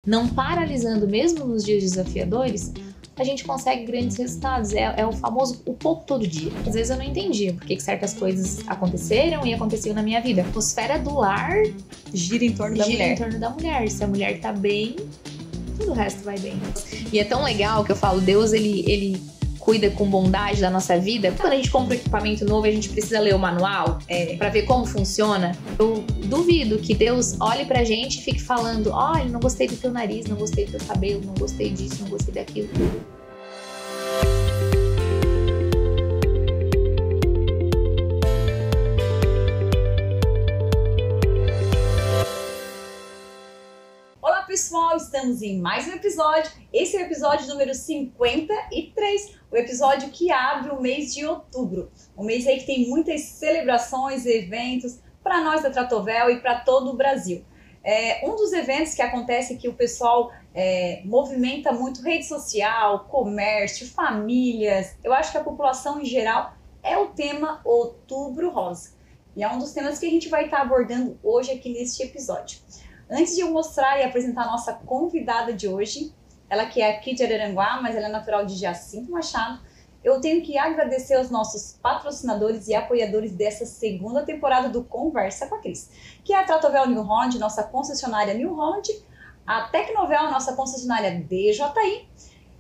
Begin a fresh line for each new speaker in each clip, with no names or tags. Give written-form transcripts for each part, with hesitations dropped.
não paralisando mesmo nos dias desafiadores, a gente consegue grandes resultados. É o famoso o pouco todo dia. Às vezes eu não entendia por que certas coisas aconteceram e aconteciam na minha vida. A atmosfera do lar
gira em torno da mulher.
Se a mulher tá bem, tudo o resto vai bem. E é tão legal que eu falo, Deus, ele cuida com bondade da nossa vida. Quando a gente compra um equipamento novo, a gente precisa ler o manual pra ver como funciona. Eu duvido que Deus olhe pra gente e fique falando: olha, não gostei do teu nariz, não gostei do teu cabelo, não gostei disso, não gostei daquilo.
Olá pessoal, estamos em mais um episódio. Esse é o episódio número 53, o episódio que abre o mês de outubro. Um mês aí que tem muitas celebrações, eventos para nós da Tratovel e para todo o Brasil. Um dos eventos que acontece que o pessoal movimenta muito rede social, comércio, famílias. Eu acho que a população em geral é o tema Outubro Rosa. E é um dos temas que a gente vai estar abordando hoje aqui neste episódio. Antes de eu mostrar e apresentar a nossa convidada de hoje, ela que é aqui de Araranguá, mas ela é natural de Jacinto Machado, eu tenho que agradecer aos nossos patrocinadores e apoiadores dessa segunda temporada do Conversa com a Cris, que é a Tratovel New Holland, nossa concessionária New Holland, a Tecnovel, nossa concessionária DJI,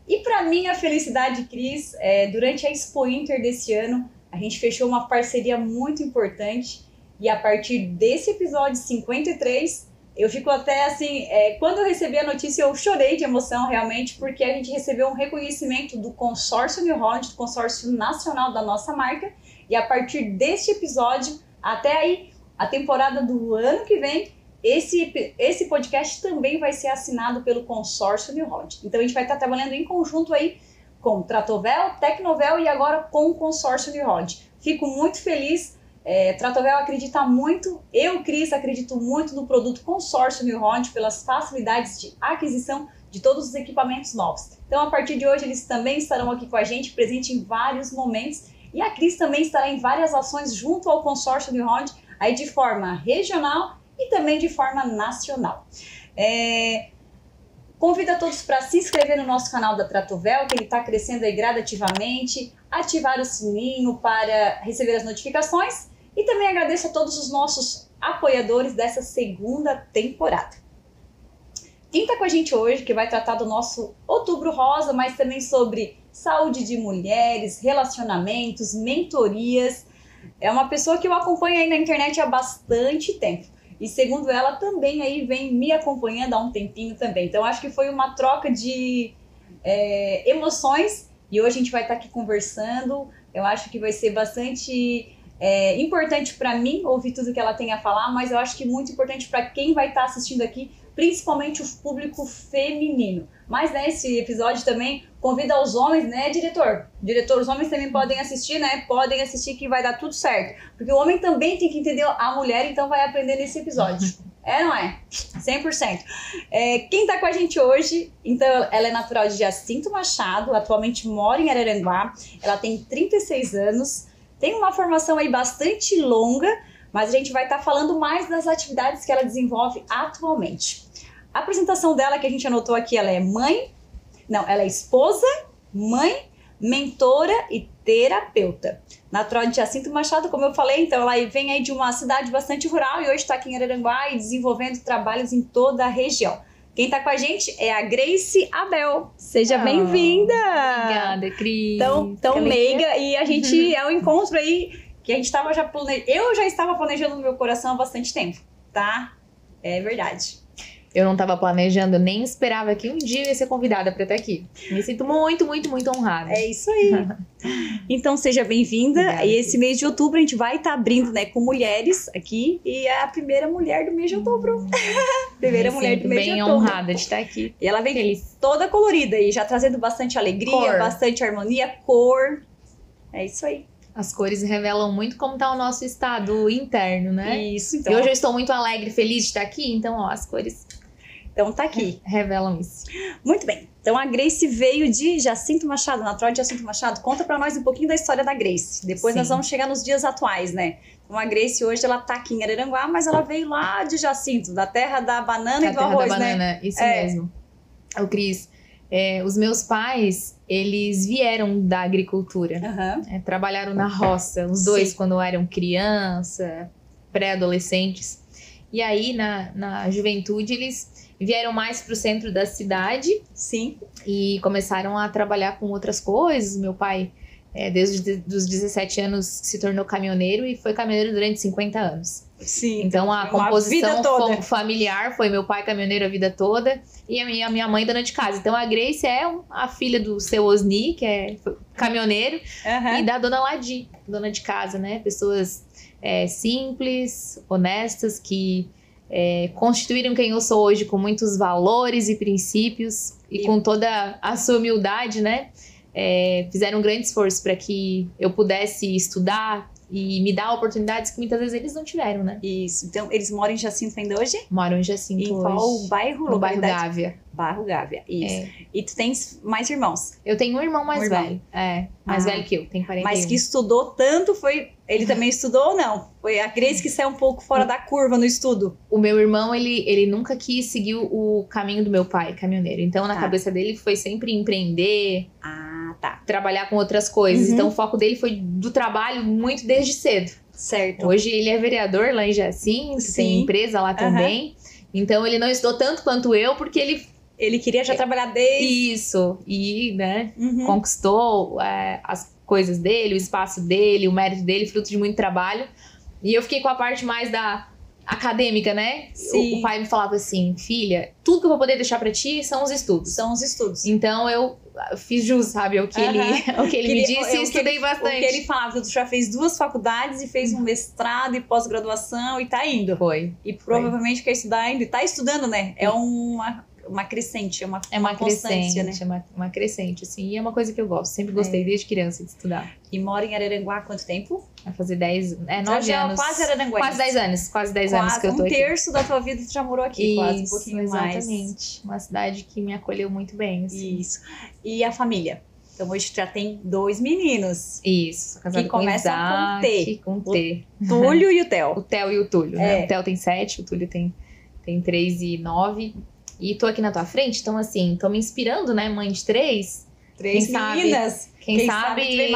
e para minha felicidade, Cris, durante a Expo Inter desse ano, a gente fechou uma parceria muito importante e a partir desse episódio 53, eu fico até assim, quando eu recebi a notícia eu chorei de emoção realmente, porque a gente recebeu um reconhecimento do consórcio New Holland, do consórcio nacional da nossa marca, e a partir deste episódio, até aí, a temporada do ano que vem, esse podcast também vai ser assinado pelo consórcio New Holland. Então a gente vai estar trabalhando em conjunto aí com Tratovel, Tecnovel e agora com o consórcio New Holland. Fico muito feliz. Tratovel acredita muito, eu, Cris, acredito muito no produto consórcio New Holland pelas facilidades de aquisição de todos os equipamentos novos. Então, a partir de hoje, eles também estarão aqui com a gente, presente em vários momentos. E a Cris também estará em várias ações junto ao consórcio New Holland, aí de forma regional e também de forma nacional. Convido a todos para se inscrever no nosso canal da Tratovel, que ele está crescendo aí gradativamente, ativar o sininho para receber as notificações. E também agradeço a todos os nossos apoiadores dessa segunda temporada. Quem está com a gente hoje, que vai tratar do nosso Outubro Rosa, mas também sobre saúde de mulheres, relacionamentos, mentorias, é uma pessoa que eu acompanho aí na internet há bastante tempo. E segundo ela, também aí vem me acompanhando há um tempinho também. Então acho que foi uma troca de emoções e hoje a gente vai estar aqui conversando. Eu acho que vai ser bastante importante para mim ouvir tudo que ela tem a falar, mas eu acho que muito importante para quem vai estar assistindo aqui, principalmente o público feminino. Mas nesse episódio também convida os homens, né, diretor? Diretor, os homens também podem assistir, né? Podem assistir que vai dar tudo certo. Porque o homem também tem que entender a mulher, então vai aprender nesse episódio. Não é? 100%. Quem tá com a gente hoje, então, ela é natural de Jacinto Machado, atualmente mora em Araranguá, ela tem 36 anos, tem uma formação aí bastante longa, mas a gente vai estar falando mais das atividades que ela desenvolve atualmente. A apresentação dela, que a gente anotou aqui, ela é ela é esposa, mãe, mentora e terapeuta. Natural de Jacinto Machado, como eu falei, então ela vem aí de uma cidade bastante rural e hoje está aqui em Araranguá e desenvolvendo trabalhos em toda a região. Quem está com a gente é a Grace Abel. Seja bem-vinda!
Obrigada, Cris.
Tão meiga, e a gente é um encontro aí que a gente estava eu já estava planejando no meu coração há bastante tempo, tá? É verdade.
Eu não estava planejando, eu nem esperava que um dia eu ia ser convidada para estar aqui. Me sinto muito, muito, muito honrada.
É isso aí. Então, seja bem-vinda. E esse mês de outubro a gente vai estar abrindo, né, com mulheres aqui. E é a primeira mulher do mês de outubro. Primeira mulher do mês de outubro.
Bem honrada de estar aqui.
E ela vem toda colorida e já trazendo bastante alegria, bastante harmonia, cor. É isso aí.
As cores revelam muito como está o nosso estado interno, né?
Isso, então.
E hoje eu estou muito alegre, feliz de estar aqui, então, ó, as cores...
Então tá aqui.
Revelam isso.
Muito bem. Então a Grace veio de Jacinto Machado, natural de Jacinto Machado. Conta pra nós um pouquinho da história da Grace. Depois nós vamos chegar nos dias atuais, né? Então a Grace hoje ela tá aqui em Araranguá, mas ela veio lá de Jacinto, da terra da banana e do arroz, né?
Isso mesmo. Ô, Cris, os meus pais, eles vieram da agricultura. Trabalharam na roça, os dois quando eram criança, pré-adolescentes. E aí, na juventude, eles vieram mais pro centro da cidade.
Sim.
E começaram a trabalhar com outras coisas. Meu pai, desde os 17 anos, se tornou caminhoneiro e foi caminhoneiro durante 50 anos.
Sim.
Então, a composição familiar foi meu pai caminhoneiro a vida toda e a minha mãe dona de casa. Então, a Grace é a filha do seu Osni, que é caminhoneiro, e da dona Ladi, dona de casa, né? Pessoas simples, honestas, que constituíram quem eu sou hoje com muitos valores e princípios e com toda a sua humildade, né? Fizeram um grande esforço para que eu pudesse estudar e me dar oportunidades que muitas vezes eles não tiveram, né?
Isso. Então, eles moram em Jacinto ainda hoje?
Moram em Jacinto hoje.
Em qual bairro?
No bairro Gávea.
Bairro Gávea, isso. E tu tens mais irmãos?
Eu tenho um irmão mais velho. Mais velho que eu, tem 41.
Mas que estudou tanto, ele também estudou ou não? Foi a Grace que saiu um pouco fora da curva no estudo?
O meu irmão, ele nunca quis seguir o caminho do meu pai, caminhoneiro. Então, na cabeça dele, foi sempre empreender. Trabalhar com outras coisas. Então, o foco dele foi do trabalho muito desde cedo.
Certo.
Hoje, ele é vereador lá em Jacinto, tem empresa lá também. Então, ele não estudou tanto quanto eu, porque
ele queria já trabalhar desde...
Isso. E, né, conquistou as coisas dele, o espaço dele, o mérito dele, fruto de muito trabalho. E eu fiquei com a parte mais da acadêmica, né? O pai me falava assim, filha, tudo que eu vou poder deixar pra ti são os estudos.
São os estudos.
Então, eu fiz jus, sabe? O que ele me disse e estudei bastante.
O que ele falava, tu já fez 2 faculdades e fez um mestrado e pós-graduação e tá indo.
Foi.
E provavelmente quer estudar ainda. E tá estudando, né? É uma crescente, uma constância,
crescente,
né?
Uma crescente, assim. E é uma coisa que eu gosto. Sempre gostei desde criança de estudar.
E mora em Araranguá há quanto tempo?
Vai fazer 9 anos.
Quase Araranguá.
Quase 10 anos. Quase 10 anos que eu tô aqui.
1/3 da tua vida tu já morou aqui, quase um pouquinho mais.
Exatamente. Uma cidade que me acolheu muito bem, assim.
Isso. E a família? Então hoje tu já tem 2 meninos.
Isso. Sou casada
que começam com T.
Com T.
O Túlio e o Theo.
O Theo e o Túlio, né? O Theo tem 7, o Túlio tem 3 e 9. E tô aqui na tua frente, então assim, tô me inspirando, né? Mãe de 3.
3 meninas.
Quem sabe vem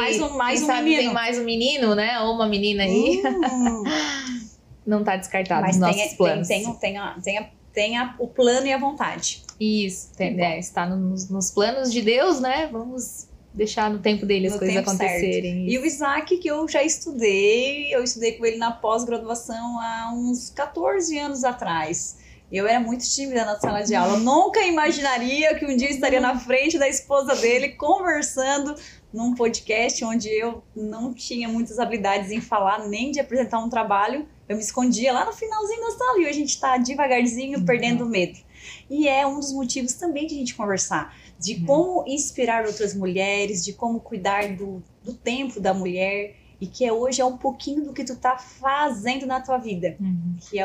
mais um menino, né? Ou uma menina aí. Não tá descartado nos nossos planos.
Tenha o plano e a vontade.
Isso, está nos planos de Deus, né? Vamos deixar no tempo dele as coisas acontecerem.
E o Isaac, que eu já estudei com ele na pós-graduação há uns 14 anos atrás. Eu era muito tímida na sala de aula. Eu nunca imaginaria que um dia estaria na frente da esposa dele conversando num podcast onde eu não tinha muitas habilidades em falar, nem de apresentar um trabalho. Eu me escondia lá no finalzinho da sala e hoje a gente tá devagarzinho perdendo o medo. E é um dos motivos também de a gente conversar, de como inspirar outras mulheres, de como cuidar do tempo da mulher, e que hoje é um pouquinho do que tu tá fazendo na tua vida, que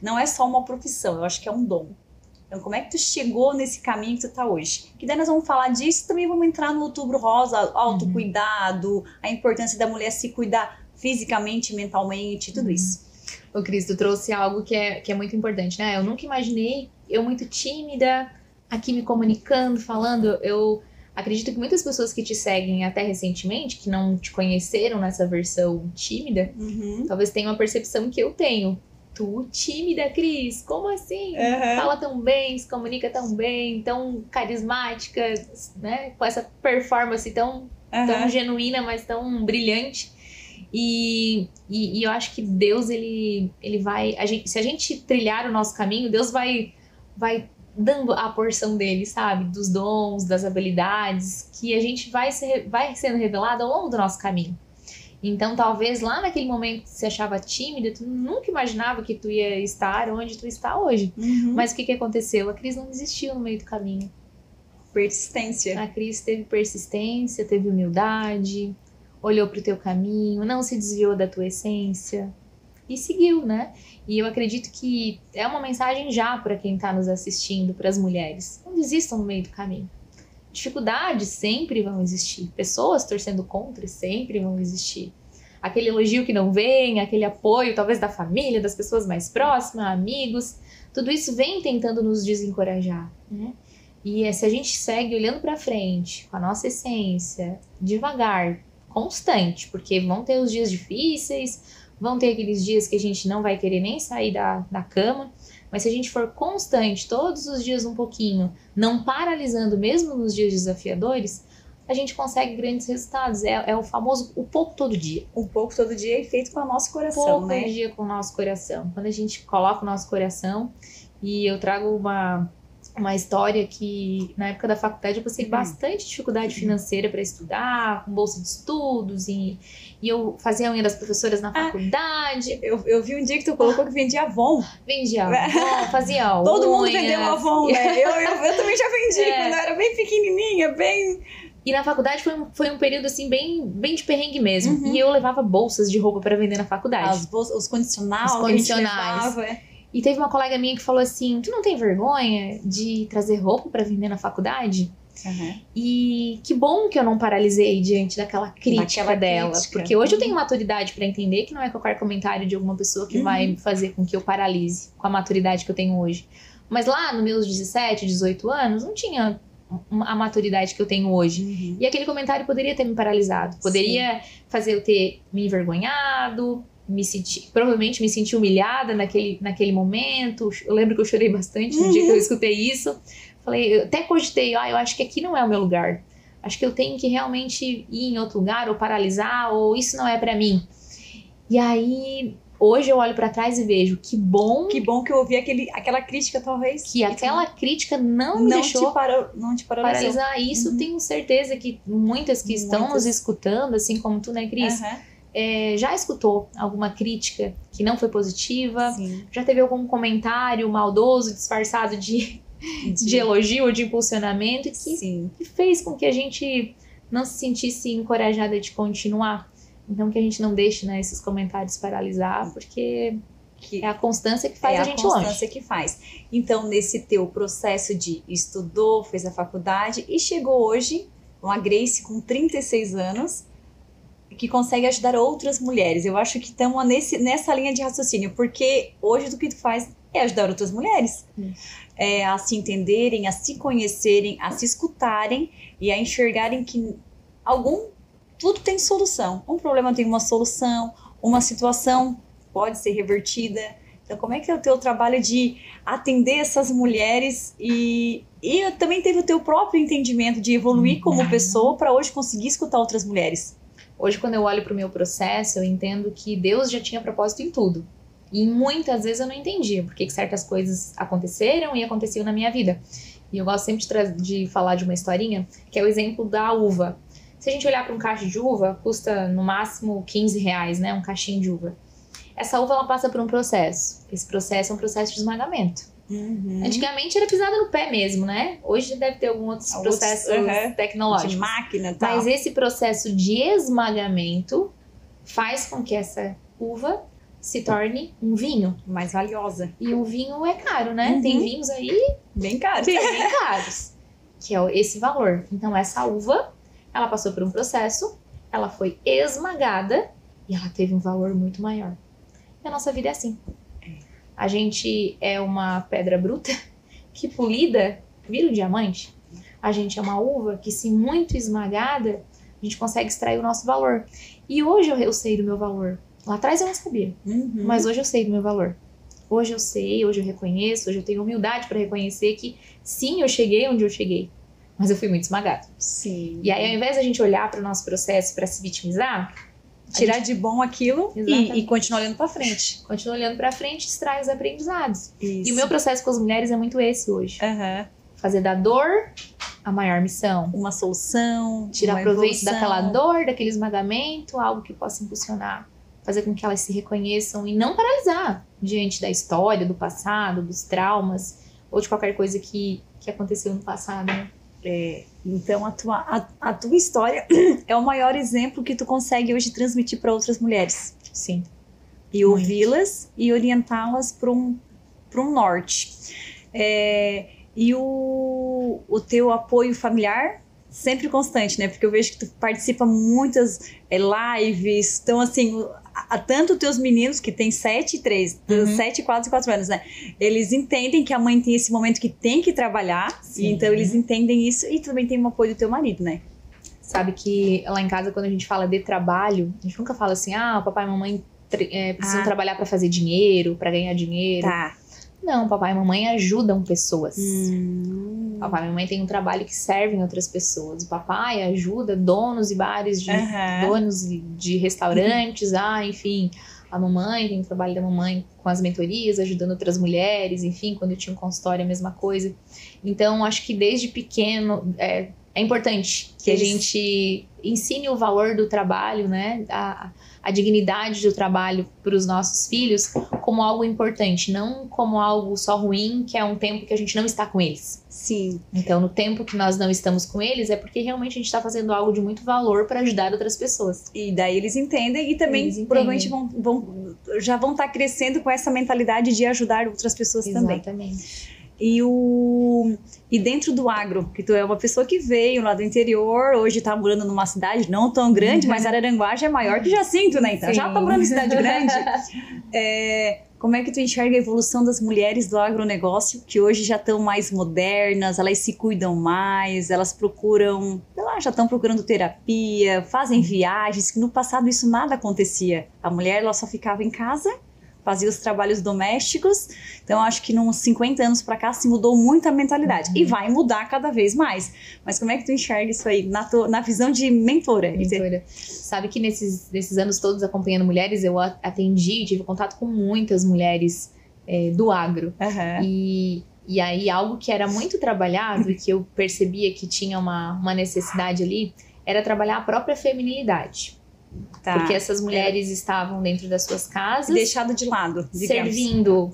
não é só uma profissão, eu acho que é um dom. Então, como é que tu chegou nesse caminho que tu tá hoje? Que daí nós vamos falar disso, também vamos entrar no Outubro Rosa, autocuidado, a importância da mulher se cuidar fisicamente, mentalmente, tudo isso.
Ô, Cris, tu trouxe algo que é muito importante, né? Eu nunca imaginei, eu muito tímida, aqui me comunicando, falando. Eu acredito que muitas pessoas que te seguem até recentemente, que não te conheceram nessa versão tímida, talvez tenham a percepção que eu tenho. Tu, tímida, Cris? Como assim? Fala tão bem, se comunica tão bem, tão carismática, né? Com essa performance tão genuína, mas tão brilhante. E eu acho que Deus, ele vai... se a gente trilhar o nosso caminho, Deus vai dando a porção dele, sabe? Dos dons, das habilidades, que a gente vai sendo revelado ao longo do nosso caminho. Então, talvez lá naquele momento que você achava tímida, tu nunca imaginava que tu ia estar onde tu está hoje. Mas o que aconteceu? A Cris não desistiu no meio do caminho.
Persistência.
A Cris teve persistência, teve humildade, olhou pro teu caminho, não se desviou da tua essência e seguiu, né? E eu acredito que é uma mensagem já para quem tá nos assistindo, para as mulheres. Não desistam no meio do caminho. Dificuldades sempre vão existir. Pessoas torcendo contra sempre vão existir. aquele elogio que não vem, aquele apoio talvez da família, das pessoas mais próximas, amigos, tudo isso vem tentando nos desencorajar, né? E se a gente segue olhando para frente, com a nossa essência, devagar, constante, porque vão ter os dias difíceis, vão ter aqueles dias que a gente não vai querer nem sair da cama, mas se a gente for constante, todos os dias um pouquinho, não paralisando mesmo nos dias desafiadores, a gente consegue grandes resultados. É o famoso o pouco todo dia.
Um pouco todo dia é feito com o nosso coração,
pouco
né?
todo dia com o nosso coração. Quando a gente coloca o nosso coração, e eu trago uma história que na época da faculdade eu passei bastante dificuldade financeira para estudar, com bolsa de estudos, e eu fazia a unha das professoras na faculdade.
Eu vi um dia que tu colocou que vendia Avon.
Vendia Avon, fazia unha.
Todo mundo vendeu Avon, né? Eu também já vendi quando eu era bem pequenininha, bem...
E na faculdade foi um período assim bem de perrengue mesmo. E eu levava bolsas de roupa para vender na faculdade.
Os condicionais. Que a gente levava.
E teve uma colega minha que falou assim, tu não tem vergonha de trazer roupa para vender na faculdade? E que bom que eu não paralisei diante daquela crítica dela. Porque hoje eu tenho maturidade para entender que não é qualquer comentário de alguma pessoa que vai fazer com que eu paralise com a maturidade que eu tenho hoje. Mas lá nos meus 17, 18 anos, não tinha a maturidade que eu tenho hoje. E aquele comentário poderia ter me paralisado. Poderia fazer eu ter me envergonhado, provavelmente me senti humilhada naquele momento. Eu lembro que eu chorei bastante no dia que eu escutei isso. Falei, eu até cogitei, eu acho que aqui não é o meu lugar. Acho que eu tenho que realmente ir em outro lugar, ou paralisar, ou isso não é pra mim. E aí, hoje eu olho pra trás e vejo, que bom
que eu ouvi aquela crítica, talvez.
Que aquela crítica não me deixou
não te
paralisar. Isso tenho certeza que muitas que estão nos escutando, assim como tu, né, Cris? Já escutou alguma crítica que não foi positiva? Já teve algum comentário maldoso, disfarçado de elogio ou de impulsionamento que fez com que a gente não se sentisse encorajada de continuar? Então que a gente não deixe, né, esses comentários paralisar, porque é a constância que faz a gente longe. É a constância
que faz. Então, nesse teu processo de estudou, fez a faculdade e chegou hoje, uma Grace com 36 anos, que consegue ajudar outras mulheres. Eu acho que estamos nessa linha de raciocínio, porque hoje o que tu faz é ajudar outras mulheres a se entenderem, a se conhecerem, a se escutarem e a enxergarem que tudo tem solução. Um problema tem uma solução, uma situação pode ser revertida. Então, como é que é o teu trabalho de atender essas mulheres e também teve o teu próprio entendimento de evoluir como pessoa para hoje conseguir escutar outras mulheres?
Hoje, quando eu olho para o meu processo, eu entendo que Deus já tinha propósito em tudo. E muitas vezes eu não entendia porque que certas coisas aconteceram e aconteciam na minha vida. E eu gosto sempre de falar de uma historinha, que é o exemplo da uva. Se a gente olhar para um cacho de uva, custa no máximo R$15, né? Um cachinho de uva. Essa uva, ela passa por um processo. Esse processo é um processo de esmagamento. Antigamente era pisada no pé mesmo, né? Hoje deve ter alguns outros processos tecnológicos.
De máquina e tal.
Mas esse processo de esmagamento faz com que essa uva se torne um vinho.
Mais valiosa.
E o vinho é caro, né? Tem vinhos aí...
Bem caros.
Bem caros. Que é esse valor. Então, essa uva, ela passou por um processo, ela foi esmagada e ela teve um valor muito maior. E a nossa vida é assim. A gente é uma pedra bruta que polida vira um diamante. A gente é uma uva que, se muito esmagada, a gente consegue extrair o nosso valor. E hoje eu sei do meu valor. Lá atrás eu não sabia, mas hoje eu sei do meu valor. Hoje eu sei, hoje eu reconheço, hoje eu tenho humildade para reconhecer que sim, eu cheguei onde eu cheguei, mas eu fui muito esmagado.
Sim.
E aí, ao invés de a gente olhar para o nosso processo para se vitimizar,
tirar de bom aquilo e continuar olhando para frente.
Continua olhando para frente, extrai os aprendizados.
Isso.
E o meu processo com as mulheres é muito esse hoje. Fazer da dor a maior missão.
Uma solução.
Tirar proveito daquela dor, daquele esmagamento, algo que possa impulsionar. Fazer com que elas se reconheçam e não paralisar diante da história, do passado, dos traumas ou de qualquer coisa que aconteceu no passado, né?
Então a tua história é o maior exemplo que tu consegue hoje transmitir para outras mulheres.
Sim.
E ouvi-las e orientá-las para um norte. E o teu apoio familiar sempre constante, né? Porque eu vejo que tu participa muitas lives. Então, assim, tanto teus meninos, que tem 7 e 3, 7 e quase 4 anos, né? Eles entendem que a mãe tem esse momento que tem que trabalhar. E então, eles entendem isso. E também tem o apoio do teu marido, né?
Sabe que lá em casa, quando a gente fala de trabalho, a gente nunca fala assim, o papai e mamãe precisam trabalhar pra fazer dinheiro, pra ganhar dinheiro.
Tá.
Não, papai e mamãe ajudam pessoas. Papai e mamãe têm um trabalho que servem outras pessoas. O papai ajuda donos de bares, donos de restaurantes, enfim. A mamãe tem o trabalho da mamãe com as mentorias, ajudando outras mulheres, enfim, quando eu tinha um consultório, a mesma coisa. Então, acho que desde pequeno é importante que a gente ensine o valor do trabalho, né? A dignidade do trabalho para os nossos filhos como algo importante, não como algo só ruim, que é um tempo que a gente não está com eles.
Sim.
Então, no tempo que nós não estamos com eles, é porque realmente a gente está fazendo algo de muito valor para ajudar outras pessoas.
E daí eles entendem e também provavelmente já vão estar crescendo com essa mentalidade de ajudar outras pessoas também.
Exatamente.
E dentro do agro, que tu é uma pessoa que veio lá do interior, hoje tá morando numa cidade não tão grande, mas Araranguá já é maior que Jacinto, né? Então já tá morando em cidade grande. Como é que tu enxerga a evolução das mulheres do agronegócio, que hoje já estão mais modernas, elas se cuidam mais, elas procuram, sei lá, já estão procurando terapia, fazem viagens, que no passado isso nada acontecia. A mulher, ela só ficava em casa, fazia os trabalhos domésticos. Então, acho que nos 50 anos pra cá se mudou muito a mentalidade. E vai mudar cada vez mais. Mas como é que tu enxerga isso aí, na visão de mentora?
Sabe que nesses anos todos acompanhando mulheres, eu atendi, tive contato com muitas mulheres do agro. E aí, algo que era muito trabalhado e que eu percebia que tinha uma necessidade ali, era trabalhar a própria feminilidade. Tá. Porque essas mulheres estavam dentro das suas casas,
deixado de lado, digamos.
Servindo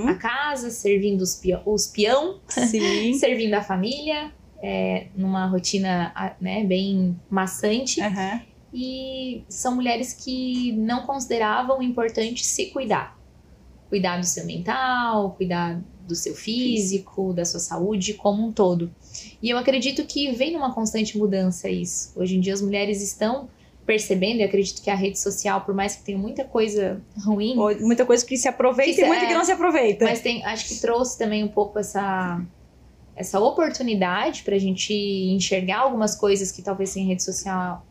a casa, servindo os peão, servindo a família, numa rotina, né, bem maçante. E são mulheres que não consideravam importante se cuidar. Cuidar do seu mental, cuidar do seu físico, da sua saúde como um todo. E eu acredito que vem numa constante mudança isso. Hoje em dia as mulheres estão percebendo, e acredito que a rede social, por mais que tenha muita coisa ruim...
Muita coisa que se aproveita e muita que não se aproveita.
Mas acho que trouxe também um pouco essa oportunidade pra gente enxergar algumas coisas que talvez sem rede social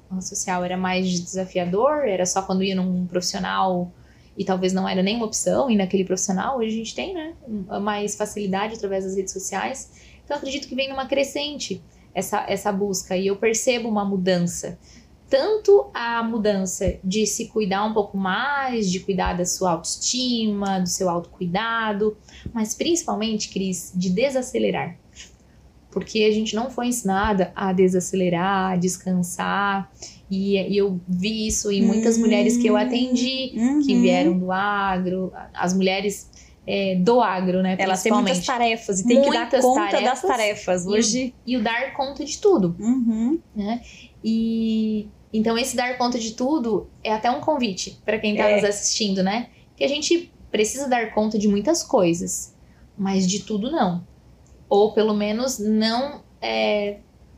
era mais desafiador, era só quando ia num profissional e talvez não era nenhuma opção ir naquele profissional. Hoje a gente tem, né, mais facilidade através das redes sociais. Então acredito que vem numa crescente essa busca, e eu percebo uma mudança. Tanto a mudança de se cuidar um pouco mais, de cuidar da sua autoestima, do seu autocuidado, mas principalmente, Cris, de desacelerar. Porque a gente não foi ensinada a desacelerar, a descansar, e eu vi isso em muitas mulheres que eu atendi, que vieram do agro, as mulheres do agro, né?
Elas têm muitas tarefas e tem que dar conta das tarefas hoje.
E o dar conta de tudo, né? E então esse dar conta de tudo é até um convite para quem tá nos assistindo, né? Que a gente precisa dar conta de muitas coisas, mas de tudo não. Ou pelo menos não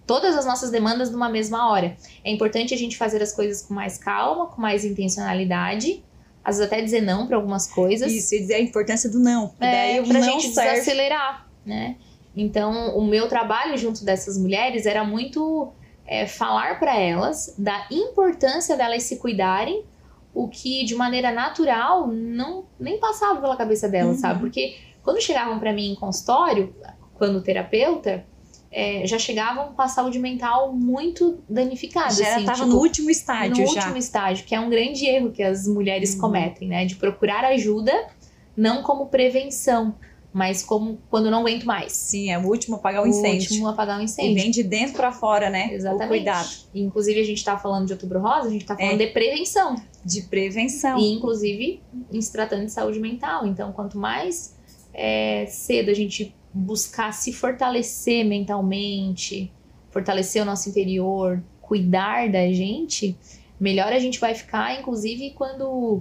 todas as nossas demandas numa mesma hora. É importante a gente fazer as coisas com mais calma, com mais intencionalidade, às vezes até dizer não para algumas coisas.
Isso, e dizer a importância do não.
Daí pra gente desacelerar, né? Então, o meu trabalho junto dessas mulheres era muito falar para elas da importância delas se cuidarem, o que de maneira natural nem passava pela cabeça delas, sabe? Porque quando chegavam para mim em consultório, quando terapeuta, já chegavam com a saúde mental muito danificada.
Já estava no último estágio.
Último estágio, que é um grande erro que as mulheres cometem, né? De procurar ajuda, não como prevenção, mas como quando não aguento mais.
Sim, é o último a apagar o incêndio.
O último a apagar o incêndio.
E vem de dentro para fora, né?
Exatamente.
O cuidado.
Inclusive, a gente tá falando de Outubro Rosa, a gente tá falando de prevenção.
De prevenção.
E, inclusive, em se tratando de saúde mental. Então, quanto mais cedo a gente buscar se fortalecer mentalmente, fortalecer o nosso interior, cuidar da gente, melhor a gente vai ficar, inclusive quando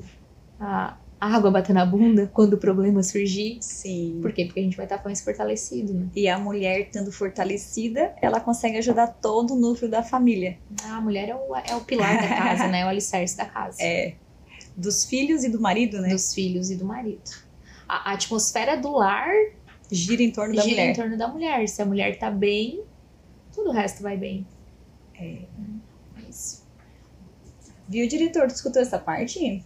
água bater na bunda quando o problema surgir.
Sim.
Por quê? Porque a gente vai estar mais fortalecido, né?
E a mulher, estando fortalecida, ela consegue ajudar todo o núcleo da família.
A mulher é o pilar da casa, né? É o alicerce da casa.
Dos filhos e do marido, né?
Dos filhos e do marido. A atmosfera do lar
gira em torno da
gira
mulher.
em torno da mulher. Se a mulher tá bem, tudo o resto vai bem.
É.
Isso.
Viu, diretor? Tu escutou essa parte?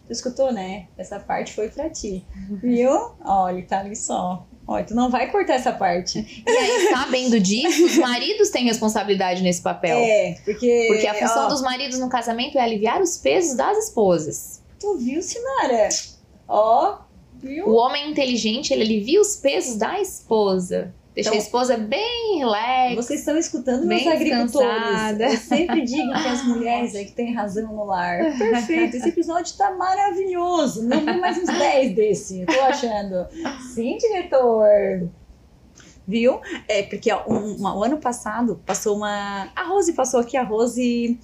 Tu escutou, né? Essa parte foi pra ti. Viu? Olha, tá ali só. Olha, tu não vai cortar essa parte.
E aí, sabendo disso, os maridos têm responsabilidade nesse papel. Porque a função dos maridos no casamento é aliviar os pesos das esposas.
Tu viu, Sinara? Viu?
O homem inteligente, ele alivia os pesos da esposa. Deixa a esposa bem relax.
Vocês estão escutando,
bem
meus agricultores.
descansada.
Eu sempre digo que as mulheres é que têm razão no lar. Perfeito, esse episódio tá maravilhoso. Não vi mais uns 10 desse, tô achando. Sim, diretor. Viu? Porque o ano passado passou A Rose passou aqui, a Rose...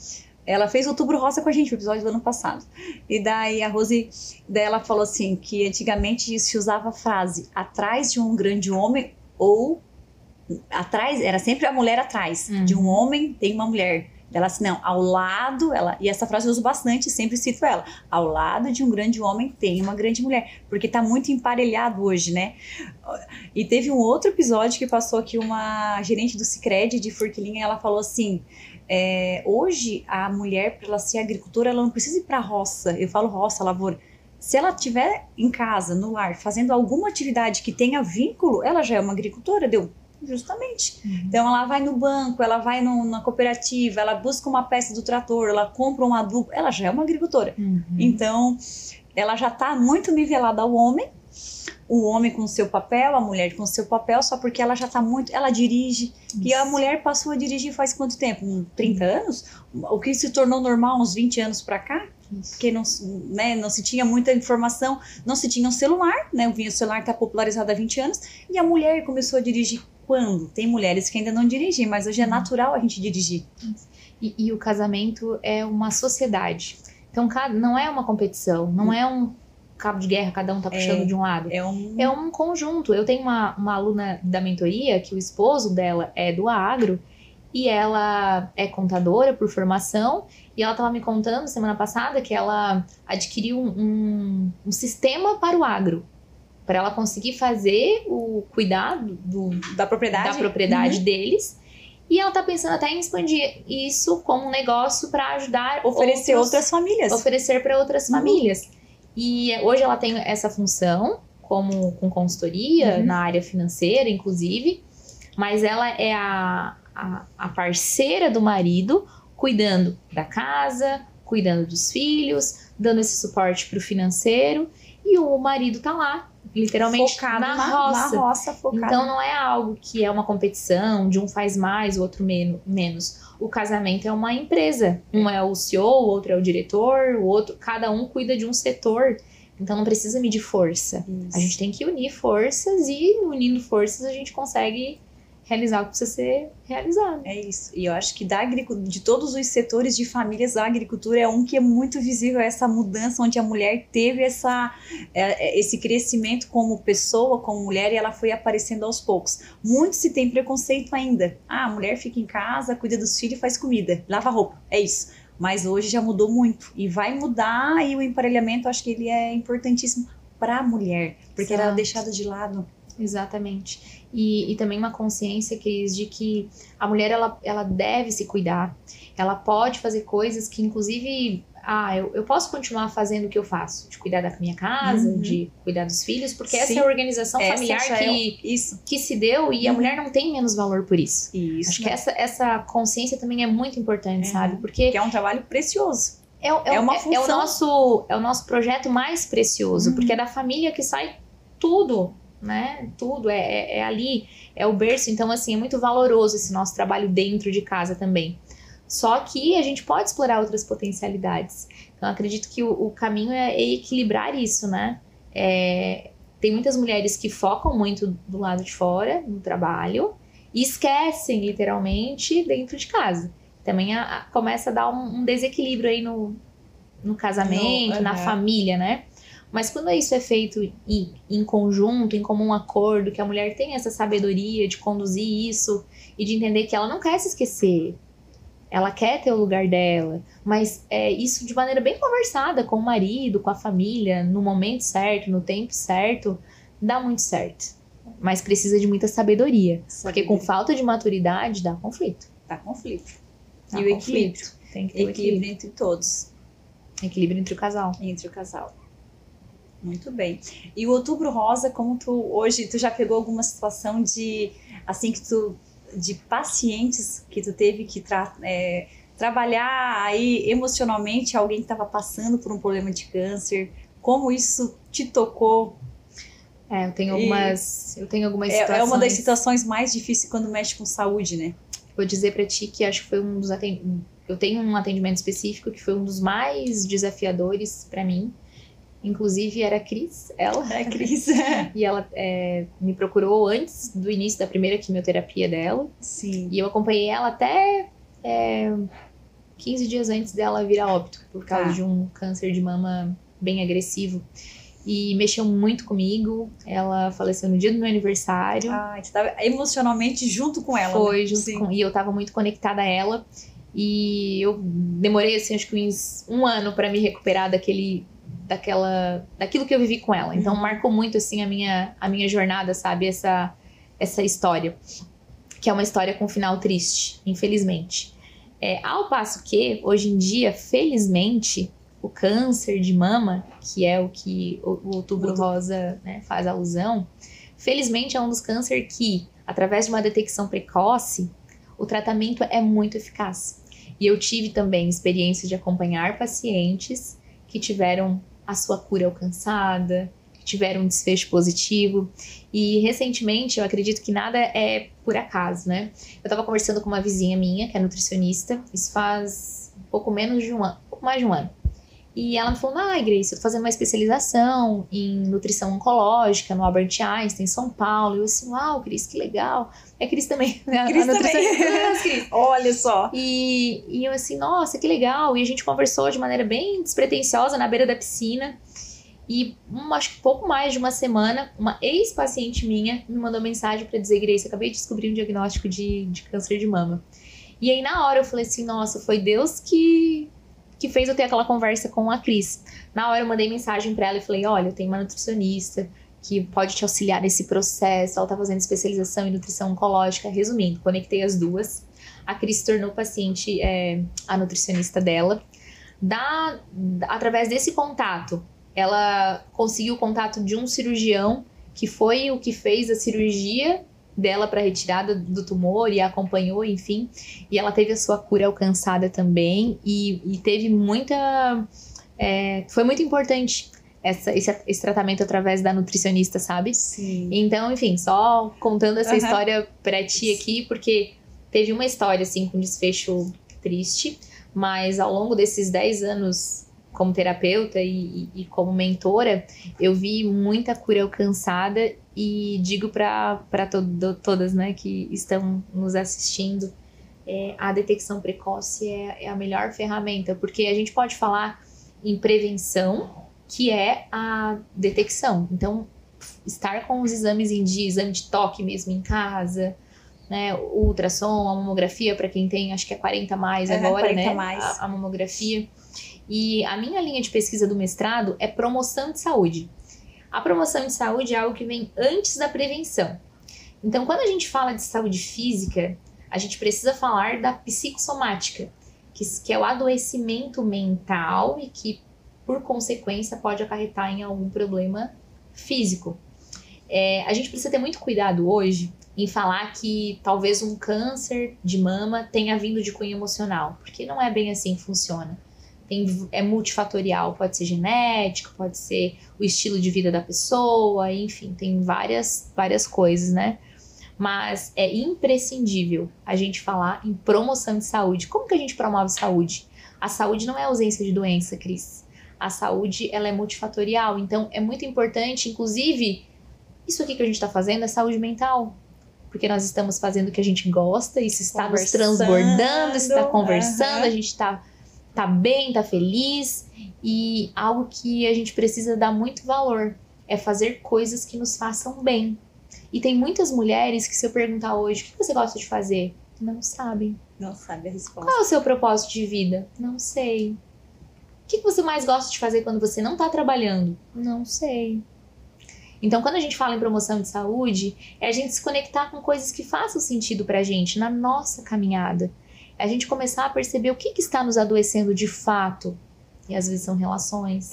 Ela fez Outubro Rosa com a gente, o episódio do ano passado. E daí a Rose, ela falou assim, que antigamente se usava a frase atrás de um grande homem ou atrás, era sempre a mulher atrás. De um homem tem uma mulher. Ela assim, não, ao lado, e essa frase eu uso bastante, sempre cito ela. Ao lado de um grande homem tem uma grande mulher. Porque tá muito emparelhado hoje, né? E teve um outro episódio que passou aqui uma gerente do Sicredi de Forquilinha, ela falou assim... hoje a mulher, para ela ser agricultora, ela não precisa ir para roça. Eu falo roça, lavoura. Se ela estiver em casa, no lar, fazendo alguma atividade que tenha vínculo, ela já é uma agricultora, justamente. Então ela vai no banco, ela vai na cooperativa, ela busca uma peça do trator, ela compra um adubo, ela já é uma agricultora. Então ela já está muito nivelada ao homem, o homem com o seu papel, a mulher com o seu papel, só porque ela já está muito... Ela dirige. Isso. E a mulher passou a dirigir faz quanto tempo? 30 anos? O que se tornou normal uns 20 anos para cá? Isso. Porque não se tinha muita informação, não se tinha um celular, né? O celular está popularizado há 20 anos. E a mulher começou a dirigir quando? Tem mulheres que ainda não dirigem, mas hoje é natural a gente dirigir.
E o casamento é uma sociedade. Então, não é uma competição, não é um cabo de guerra, cada um tá puxando de um lado. É um conjunto. Eu tenho uma aluna da mentoria que o esposo dela é do agro e ela é contadora por formação e ela tava me contando semana passada que ela adquiriu um sistema para o agro, para ela conseguir fazer o cuidado da propriedade deles. E ela tá pensando até em expandir isso como um negócio para ajudar
oferecer outras famílias.
Oferecer para outras famílias. E hoje ela tem essa função com consultoria na área financeira, inclusive, mas ela é a parceira do marido, cuidando da casa, cuidando dos filhos, dando esse suporte pro financeiro, e o marido tá lá, literalmente
focado
na roça.
Focado.
Então não é algo que é uma competição, de um faz mais, o outro menos. O casamento é uma empresa. Um é o CEO, o outro é o diretor, o outro, cada um cuida de um setor. Então não precisa medir força. Isso. A gente tem que unir forças e unindo forças a gente consegue realizar o que precisa ser realizado.
É isso. E eu acho que de todos os setores de famílias, a agricultura é um que é muito visível, essa mudança onde a mulher teve esse crescimento como pessoa, como mulher, e ela foi aparecendo aos poucos. Muito se tem preconceito ainda. A mulher fica em casa, cuida dos filhos e faz comida, lava roupa, é isso. Mas hoje já mudou muito e vai mudar, e o emparelhamento, acho que ele é importantíssimo para a mulher, porque ela é deixada de lado.
Exatamente. E também uma consciência, Cris, de que a mulher ela deve se cuidar. Ela pode fazer coisas que, inclusive, eu posso continuar fazendo o que eu faço, de cuidar da minha casa, de cuidar dos filhos, porque essa é a organização familiar que se deu, e a mulher não tem menos valor por isso. Acho que essa consciência também é muito importante, sabe? Porque
é um trabalho precioso.
É uma função. É o nosso projeto mais precioso, porque é da família que sai tudo, né? Tudo é ali, é o berço. Então, assim, é muito valoroso esse nosso trabalho dentro de casa também. Só que a gente pode explorar outras potencialidades. Então, eu acredito que o caminho é equilibrar isso, né? Tem muitas mulheres que focam muito do lado de fora, no trabalho, e esquecem, literalmente, dentro de casa. Também começa a dar um desequilíbrio aí no casamento, na família, né? Mas quando isso é feito em conjunto, em comum acordo, que a mulher tem essa sabedoria de conduzir isso e de entender que ela não quer se esquecer, ela quer ter o lugar dela, mas isso de maneira bem conversada com o marido, com a família, no momento certo, no tempo certo, dá muito certo. Mas precisa de muita sabedoria, porque com falta de maturidade dá conflito.
Dá conflito.
Dá
e o equilíbrio.
Tem que ter o
Equilíbrio entre todos.
Equilíbrio entre o casal.
Entre o casal. Muito bem. E o Outubro Rosa, como hoje tu já pegou alguma situação de pacientes que tu teve que trabalhar aí emocionalmente, alguém que estava passando por um problema de câncer, como isso te tocou?
Eu tenho algumas situações.
É uma das situações mais difíceis quando mexe com saúde, né?
Vou dizer pra ti que acho que foi um dos eu tenho um atendimento específico que foi um dos mais desafiadores pra mim. Inclusive era a Cris,
É, Cris.
E ela me procurou antes do início da primeira quimioterapia dela.
Sim.
E eu acompanhei ela até 15 dias antes dela vir a óbito, por causa de um câncer de mama bem agressivo. E mexeu muito comigo. Ela faleceu no dia do meu aniversário.
Você estava emocionalmente junto com ela.
Foi,
né?
junto com... E eu tava muito conectada a ela. E eu demorei, assim, acho que uns 1 ano pra me recuperar daquilo que eu vivi com ela. Então, marcou muito, assim, a minha jornada, sabe? Essa história. Que é uma história com um final triste, infelizmente. Ao passo que, hoje em dia, felizmente, o câncer de mama, que é o que o Outubro Rosa, né, faz alusão, felizmente é um dos cânceres que, através de uma detecção precoce, o tratamento é muito eficaz. E eu tive também experiência de acompanhar pacientes que tiveram a sua cura alcançada, que tiveram um desfecho positivo. E recentemente, eu acredito que nada é por acaso, né? Eu tava conversando com uma vizinha minha, que é nutricionista, isso faz pouco mais de um ano. E ela me falou, Grace, eu tô fazendo uma especialização em nutrição oncológica no Albert Einstein, em São Paulo. E eu assim, uau, Cris, que legal. É Cris também, né?
Cris também. Olha só.
E eu assim, nossa, que legal. E a gente conversou de maneira bem despretensiosa na beira da piscina. E acho que pouco mais de uma semana, uma ex-paciente minha me mandou mensagem pra dizer, Grace, eu acabei de descobrir um diagnóstico de câncer de mama. E aí na hora eu falei assim, nossa, foi Deus que fez eu ter aquela conversa com a Cris. Na hora eu mandei mensagem pra ela e falei, olha, eu tenho uma nutricionista que pode te auxiliar nesse processo, ela tá fazendo especialização em nutrição oncológica. Resumindo, conectei as duas. A Cris se tornou paciente, a nutricionista dela. Através desse contato, ela conseguiu o contato de um cirurgião, que foi o que fez a cirurgia dela para retirada do tumor e a acompanhou, enfim. E ela teve a sua cura alcançada também e teve muita... foi muito importante esse tratamento através da nutricionista, sabe?
Sim.
Então, enfim, só contando essa história pra ti aqui, porque teve uma história, assim, com desfecho triste, mas ao longo desses 10 anos como terapeuta e como mentora, eu vi muita cura alcançada e digo para todas, né, que estão nos assistindo, a detecção precoce é a melhor ferramenta, porque a gente pode falar em prevenção, que é a detecção. Então, estar com os exames em dia, exame de toque mesmo em casa, né, o ultrassom, a mamografia, para quem tem, acho que é 40 mais agora, 40 né, mais. A mamografia. E a minha linha de pesquisa do mestrado é promoção de saúde. A promoção de saúde é algo que vem antes da prevenção. Então, quando a gente fala de saúde física, a gente precisa falar da psicossomática, que é o adoecimento mental e que, por consequência, pode acarretar em algum problema físico. A gente precisa ter muito cuidado hoje em falar que talvez um câncer de mama tenha vindo de cunho emocional, porque não é bem assim que funciona. É multifatorial, pode ser genético, pode ser o estilo de vida da pessoa, enfim, tem várias coisas, né? Mas é imprescindível a gente falar em promoção de saúde. Como que a gente promove saúde? A saúde não é ausência de doença, Cris. A saúde, ela é multifatorial, então é muito importante, inclusive, isso aqui que a gente está fazendo é saúde mental. Porque nós estamos fazendo o que a gente gosta, isso está nos transbordando, isso está conversando, a gente está tá bem, tá feliz. E algo que a gente precisa dar muito valor é fazer coisas que nos façam bem. E tem muitas mulheres que, se eu perguntar hoje, o que você gosta de fazer? Não sabem.
Não sabe a resposta.
Qual é o seu propósito de vida? Não sei. O que você mais gosta de fazer quando você não tá trabalhando? Não sei. Então, quando a gente fala em promoção de saúde, é a gente se conectar com coisas que façam sentido pra gente na nossa caminhada. É a gente começar a perceber o que está nos adoecendo de fato. E às vezes são relações.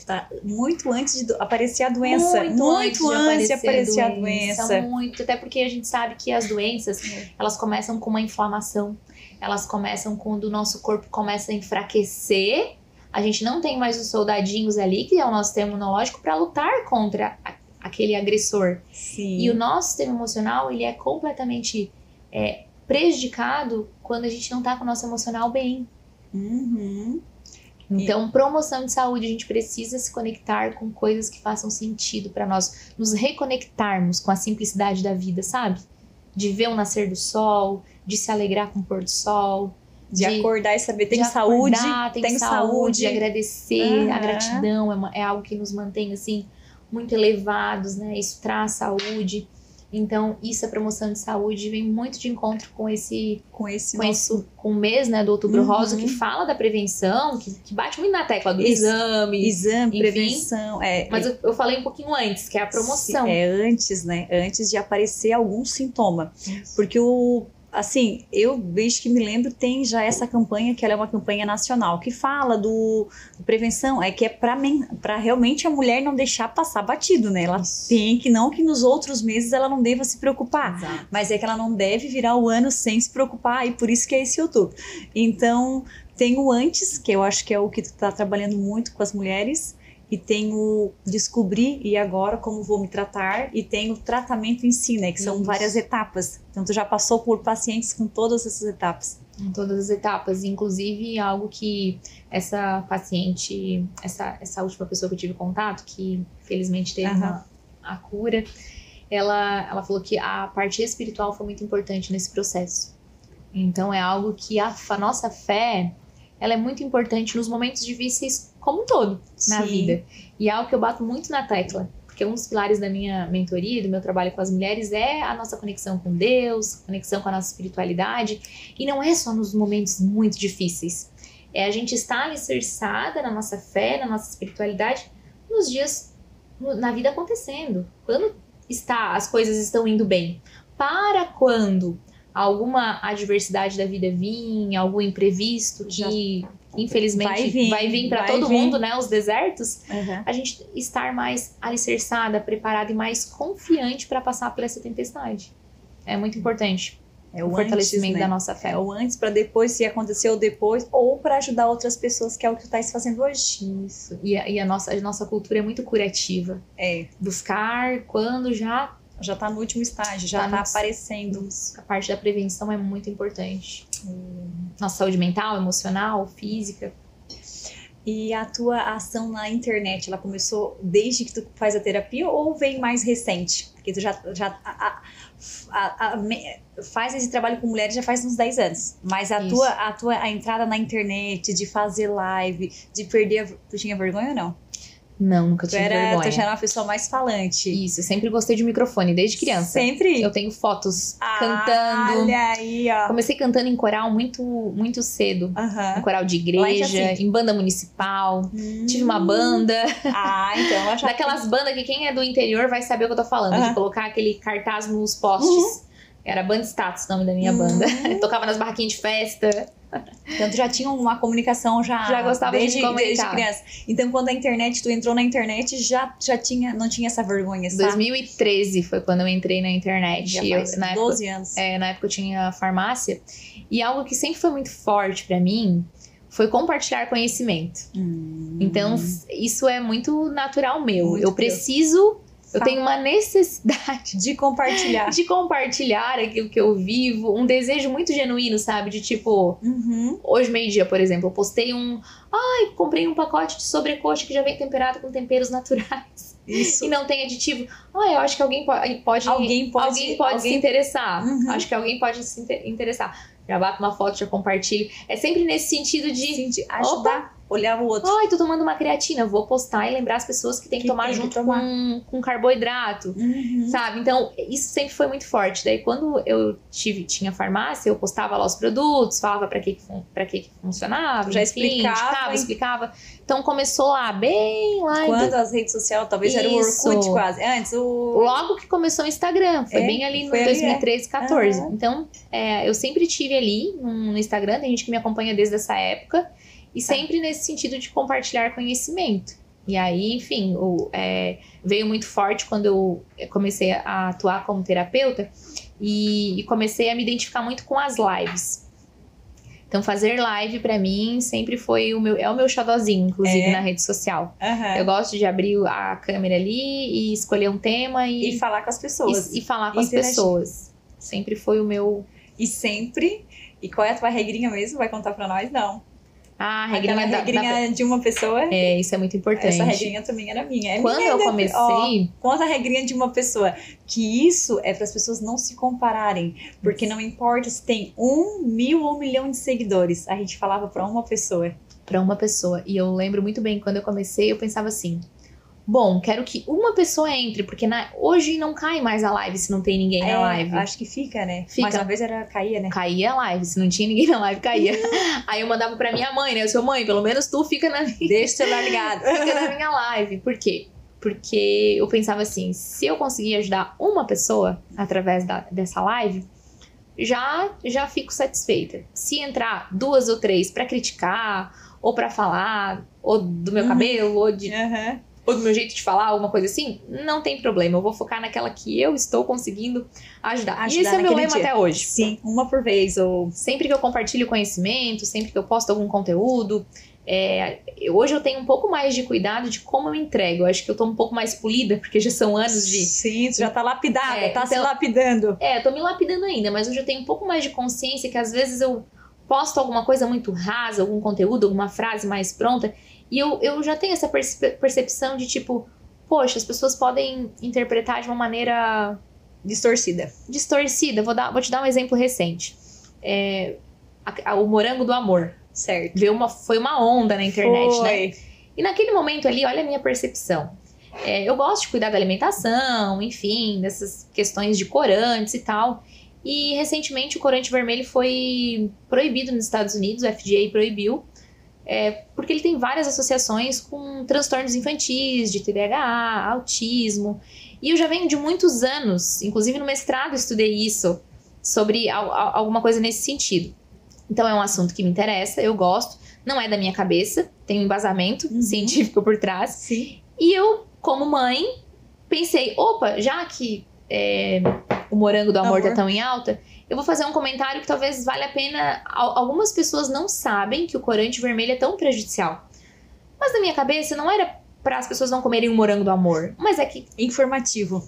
Tá muito antes de aparecer a doença. Muito antes de aparecer a doença.
Muito, até porque a gente sabe que as doenças, elas começam com uma inflamação. Elas começam quando o nosso corpo começa a enfraquecer. A gente não tem mais os soldadinhos ali, que é o nosso sistema imunológico, para lutar contra aquele agressor.
Sim.
E o nosso sistema emocional, ele é completamente prejudicado quando a gente não tá com o nosso emocional bem.
Uhum.
Então, promoção de saúde, a gente precisa se conectar com coisas que façam sentido para nós nos reconectarmos com a simplicidade da vida, sabe? De ver o nascer do sol, de se alegrar com o pôr do sol.
De acordar e saber, tenho saúde,
tenho saúde, agradecer, a gratidão é algo que nos mantém, assim, muito elevados, né? Isso traz saúde. Então, isso é promoção de saúde, vem muito de encontro com o mês, né, do Outubro Rosa, que fala da prevenção, que bate muito na tecla do exame, enfim,
prevenção.
Mas eu falei um pouquinho antes, que é a promoção.
Antes, né? Antes de aparecer algum sintoma. Porque assim, eu, desde que me lembro, tem já essa campanha, que ela é uma campanha nacional, que fala do prevenção, que é pra realmente a mulher não deixar passar batido, né? Ela tem que nos outros meses ela não deva se preocupar.
Exato.
Mas é que ela não deve virar o ano sem se preocupar, e por isso que é esse outubro. Então, tem o antes, que eu acho que é o que tu tá trabalhando muito com as mulheres, e tem o descobrir e agora como vou me tratar, e tem o tratamento em si, né, que são várias etapas. Então tu já passou por pacientes com todas essas etapas.
Em todas as etapas, inclusive algo que essa paciente, essa última pessoa que eu tive contato, que felizmente teve a cura, ela falou que a parte espiritual foi muito importante nesse processo. Então é algo que a nossa fé, ela é muito importante nos momentos difíceis como um todo na vida. E é algo que eu bato muito na tecla, porque um dos pilares da minha mentoria, do meu trabalho com as mulheres, é a nossa conexão com Deus, conexão com a nossa espiritualidade. E não é só nos momentos muito difíceis. É a gente estar alicerçada na nossa fé, na nossa espiritualidade, nos dias, na vida acontecendo. Quando as coisas estão indo bem. Para quando alguma adversidade da vida vir, algum imprevisto que infelizmente vai vir para todo mundo, né, os desertos, a gente estar mais alicerçada, preparada e mais confiante para passar por essa tempestade. É muito importante.
É o
fortalecimento
antes, né?
da nossa fé.
É o antes para depois, se aconteceu depois, ou para ajudar outras pessoas, que é o que tu tá fazendo hoje.
Isso. E a nossa cultura é muito curativa. Buscar quando já
tá no último estágio, já tá aparecendo.
A parte da prevenção é muito importante. Nossa saúde mental, emocional, física.
E a tua ação na internet, ela começou desde que tu faz a terapia ou vem mais recente? Porque tu já faz esse trabalho com mulheres já faz uns 10 anos. Mas a tua entrada na internet, de fazer live, de perder... Tu tinha vergonha ou não?
Não, nunca tive vergonha.
Tu já era uma pessoa mais falante.
Isso, eu sempre gostei de microfone, desde criança.
Sempre?
Eu tenho fotos cantando.
Olha aí, ó.
Comecei cantando em coral muito, muito cedo. Em coral de igreja, em banda municipal. Tive uma banda.
Então eu já...
Daquelas bandas que quem é do interior vai saber o que eu tô falando. De colocar aquele cartaz nos postes. Era Banda Status, o nome da minha banda. Tocava nas barraquinhas de festa.
Então tu já tinha uma comunicação já
gostava de comunicar.
Desde criança. Então quando tu entrou na internet, não tinha essa vergonha, sabe?
2013 foi quando eu entrei na internet.
Já faz 12 anos.
Na época eu tinha farmácia. E algo que sempre foi muito forte pra mim foi compartilhar conhecimento. Então isso é muito natural meu. Eu preciso... Eu tenho uma necessidade
de compartilhar.
De compartilhar aquilo que eu vivo. Um desejo muito genuíno, sabe? De tipo... Hoje, meio-dia, por exemplo, eu postei comprei um pacote de sobrecoxa que já vem temperado com temperos naturais.
Isso.
E não tem aditivo. Eu acho que alguém pode se interessar. Acho que alguém pode se interessar. Já bato uma foto, já compartilho. É sempre nesse sentido de
ajudar, olhar o outro.
Tô tomando uma creatina, vou postar e lembrar as pessoas que tem que tomar junto com carboidrato, sabe? Então, isso sempre foi muito forte. Daí, quando eu tinha farmácia, eu postava lá os produtos, falava pra que funcionava,
já
enfim, explicava. Então, começou lá, bem lá.
Quando as redes sociais, talvez era o Orkut quase. Antes,
Logo que começou o Instagram, foi bem ali no 2013, 14. Então, eu sempre tive ali no Instagram, tem gente que me acompanha desde essa época. E sempre nesse sentido de compartilhar conhecimento. E aí, enfim, veio muito forte quando eu comecei a atuar como terapeuta e comecei a me identificar muito com as lives. Então, fazer live pra mim sempre foi o meu xodózinho, inclusive, na rede social. Eu gosto de abrir a câmera ali e escolher um tema
e falar com as pessoas.
E falar com as pessoas. Sempre foi o meu...
E qual é a tua regrinha mesmo? Vai contar pra nós? Não.
A
regrinha de uma pessoa.
Isso é muito importante.
Essa regrinha também era minha.
Quando eu comecei...
Conta a regrinha de uma pessoa. Que isso é para as pessoas não se compararem. Porque não importa se tem 1, 1000 ou 1 milhão de seguidores. A gente falava para uma pessoa.
Para uma pessoa. E eu lembro muito bem, quando eu comecei, eu pensava assim... Bom, quero que uma pessoa entre, porque hoje não cai mais a live se não tem ninguém na live.
Acho que fica, né?
Fica.
Mas uma vez caía, né?
Caía a live, se não tinha ninguém na live, caía. Aí eu mandava pra minha mãe, né? Eu sou mãe, pelo menos tu fica na minha...
Deixa o celular ligado.
Fica na minha live. Por quê? Porque eu pensava assim, se eu conseguir ajudar uma pessoa através dessa live, já fico satisfeita. Se entrar 2 ou 3 pra criticar, ou pra falar, ou do meu cabelo, ou do meu jeito de falar, alguma coisa assim, não tem problema. Eu vou focar naquela que eu estou conseguindo ajudar. E esse é o meu lema até hoje.
Sim, uma por vez.
Sempre que eu compartilho conhecimento, sempre que eu posto algum conteúdo, hoje eu tenho um pouco mais de cuidado de como eu entrego. Eu acho que eu tô um pouco mais polida, porque já são anos de...
Sim, você já tá lapidada, se lapidando.
Tô me lapidando ainda, mas hoje eu tenho um pouco mais de consciência que às vezes eu posto alguma coisa muito rasa, algum conteúdo, alguma frase mais pronta, e eu já tenho essa percepção de tipo, poxa, as pessoas podem interpretar de uma maneira...
distorcida.
Vou te dar um exemplo recente. O morango do amor.
Certo.
Foi uma onda na internet, né? E naquele momento ali, olha a minha percepção. Eu gosto de cuidar da alimentação, enfim, dessas questões de corantes e tal. E recentemente o corante vermelho foi proibido nos Estados Unidos, o FDA proibiu. Porque ele tem várias associações com transtornos infantis, de TDAH, autismo. E eu já venho de muitos anos, inclusive no mestrado estudei isso, sobre alguma coisa nesse sentido. Então é um assunto que me interessa, eu gosto, não é da minha cabeça, tem um embasamento científico por trás.
Sim.
E eu, como mãe, pensei, opa, já que o morango do amor tá tão em alta, eu vou fazer um comentário que talvez valha a pena. Algumas pessoas não sabem que o corante vermelho é tão prejudicial. Mas na minha cabeça não era para as pessoas não comerem o morango do amor, mas é que...
Informativo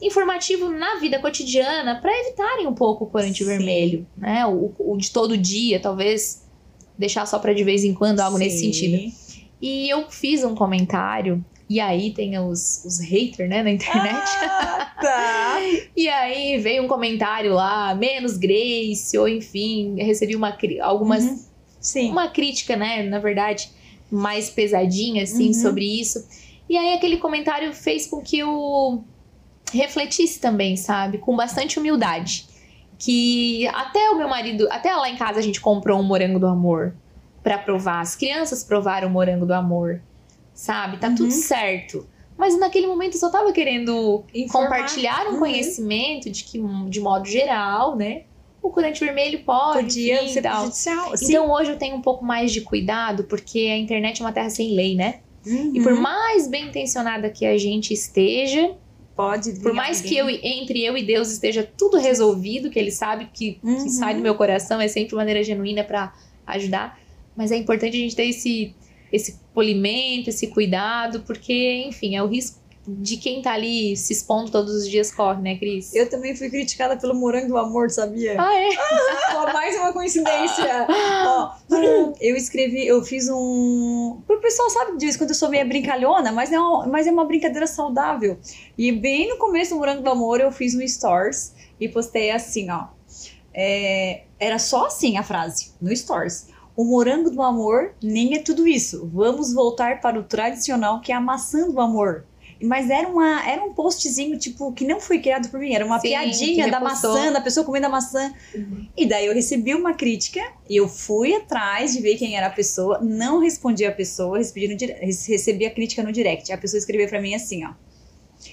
na vida cotidiana, para evitarem um pouco o corante vermelho, né? O de todo dia, talvez deixar só para de vez em quando, algo nesse sentido. E eu fiz um comentário, e aí tem os haters, né, na internet.
Tá.
E aí veio um comentário lá, menos Grace, ou enfim, recebi uma crítica, né, na verdade, mais pesadinha, assim, sobre isso. E aí aquele comentário fez com que eu refletisse também, sabe? Com bastante humildade. Que até o meu marido, até lá em casa a gente comprou um morango do amor pra provar. As crianças provaram o morango do amor, sabe? Tá tudo certo. Mas naquele momento eu só tava querendo compartilhar um conhecimento de que, de modo geral, né? O corante vermelho podia
ser prejudicial.
Então hoje eu tenho um pouco mais de cuidado, porque a internet é uma terra sem lei, né? E por mais bem intencionada que a gente esteja, por mais que entre eu e Deus esteja tudo resolvido, que Ele sabe que sai do meu coração, é sempre de maneira genuína pra ajudar, mas é importante a gente ter esse polimento, esse cuidado, porque, enfim, é o risco de quem tá ali se expondo todos os dias corre, né, Cris?
Eu também fui criticada pelo Morango do Amor, sabia?
Ah, é?
Ó, mais uma coincidência. Ó, eu fiz um... O pessoal sabe disso, quando eu sou meio brincalhona, mas é uma brincadeira saudável. E bem no começo do Morango do Amor, eu fiz um stories e postei assim, ó. Era só assim a frase, no stories. O morango do amor nem é tudo isso. Vamos voltar para o tradicional, que é a maçã do amor. Mas era um postzinho, tipo, que não foi criado por mim. Era uma piadinha da maçã, da pessoa comendo a maçã. E daí eu recebi uma crítica e eu fui atrás de ver quem era a pessoa. Não respondi a pessoa, recebi a crítica no direct. A pessoa escreveu pra mim assim, ó.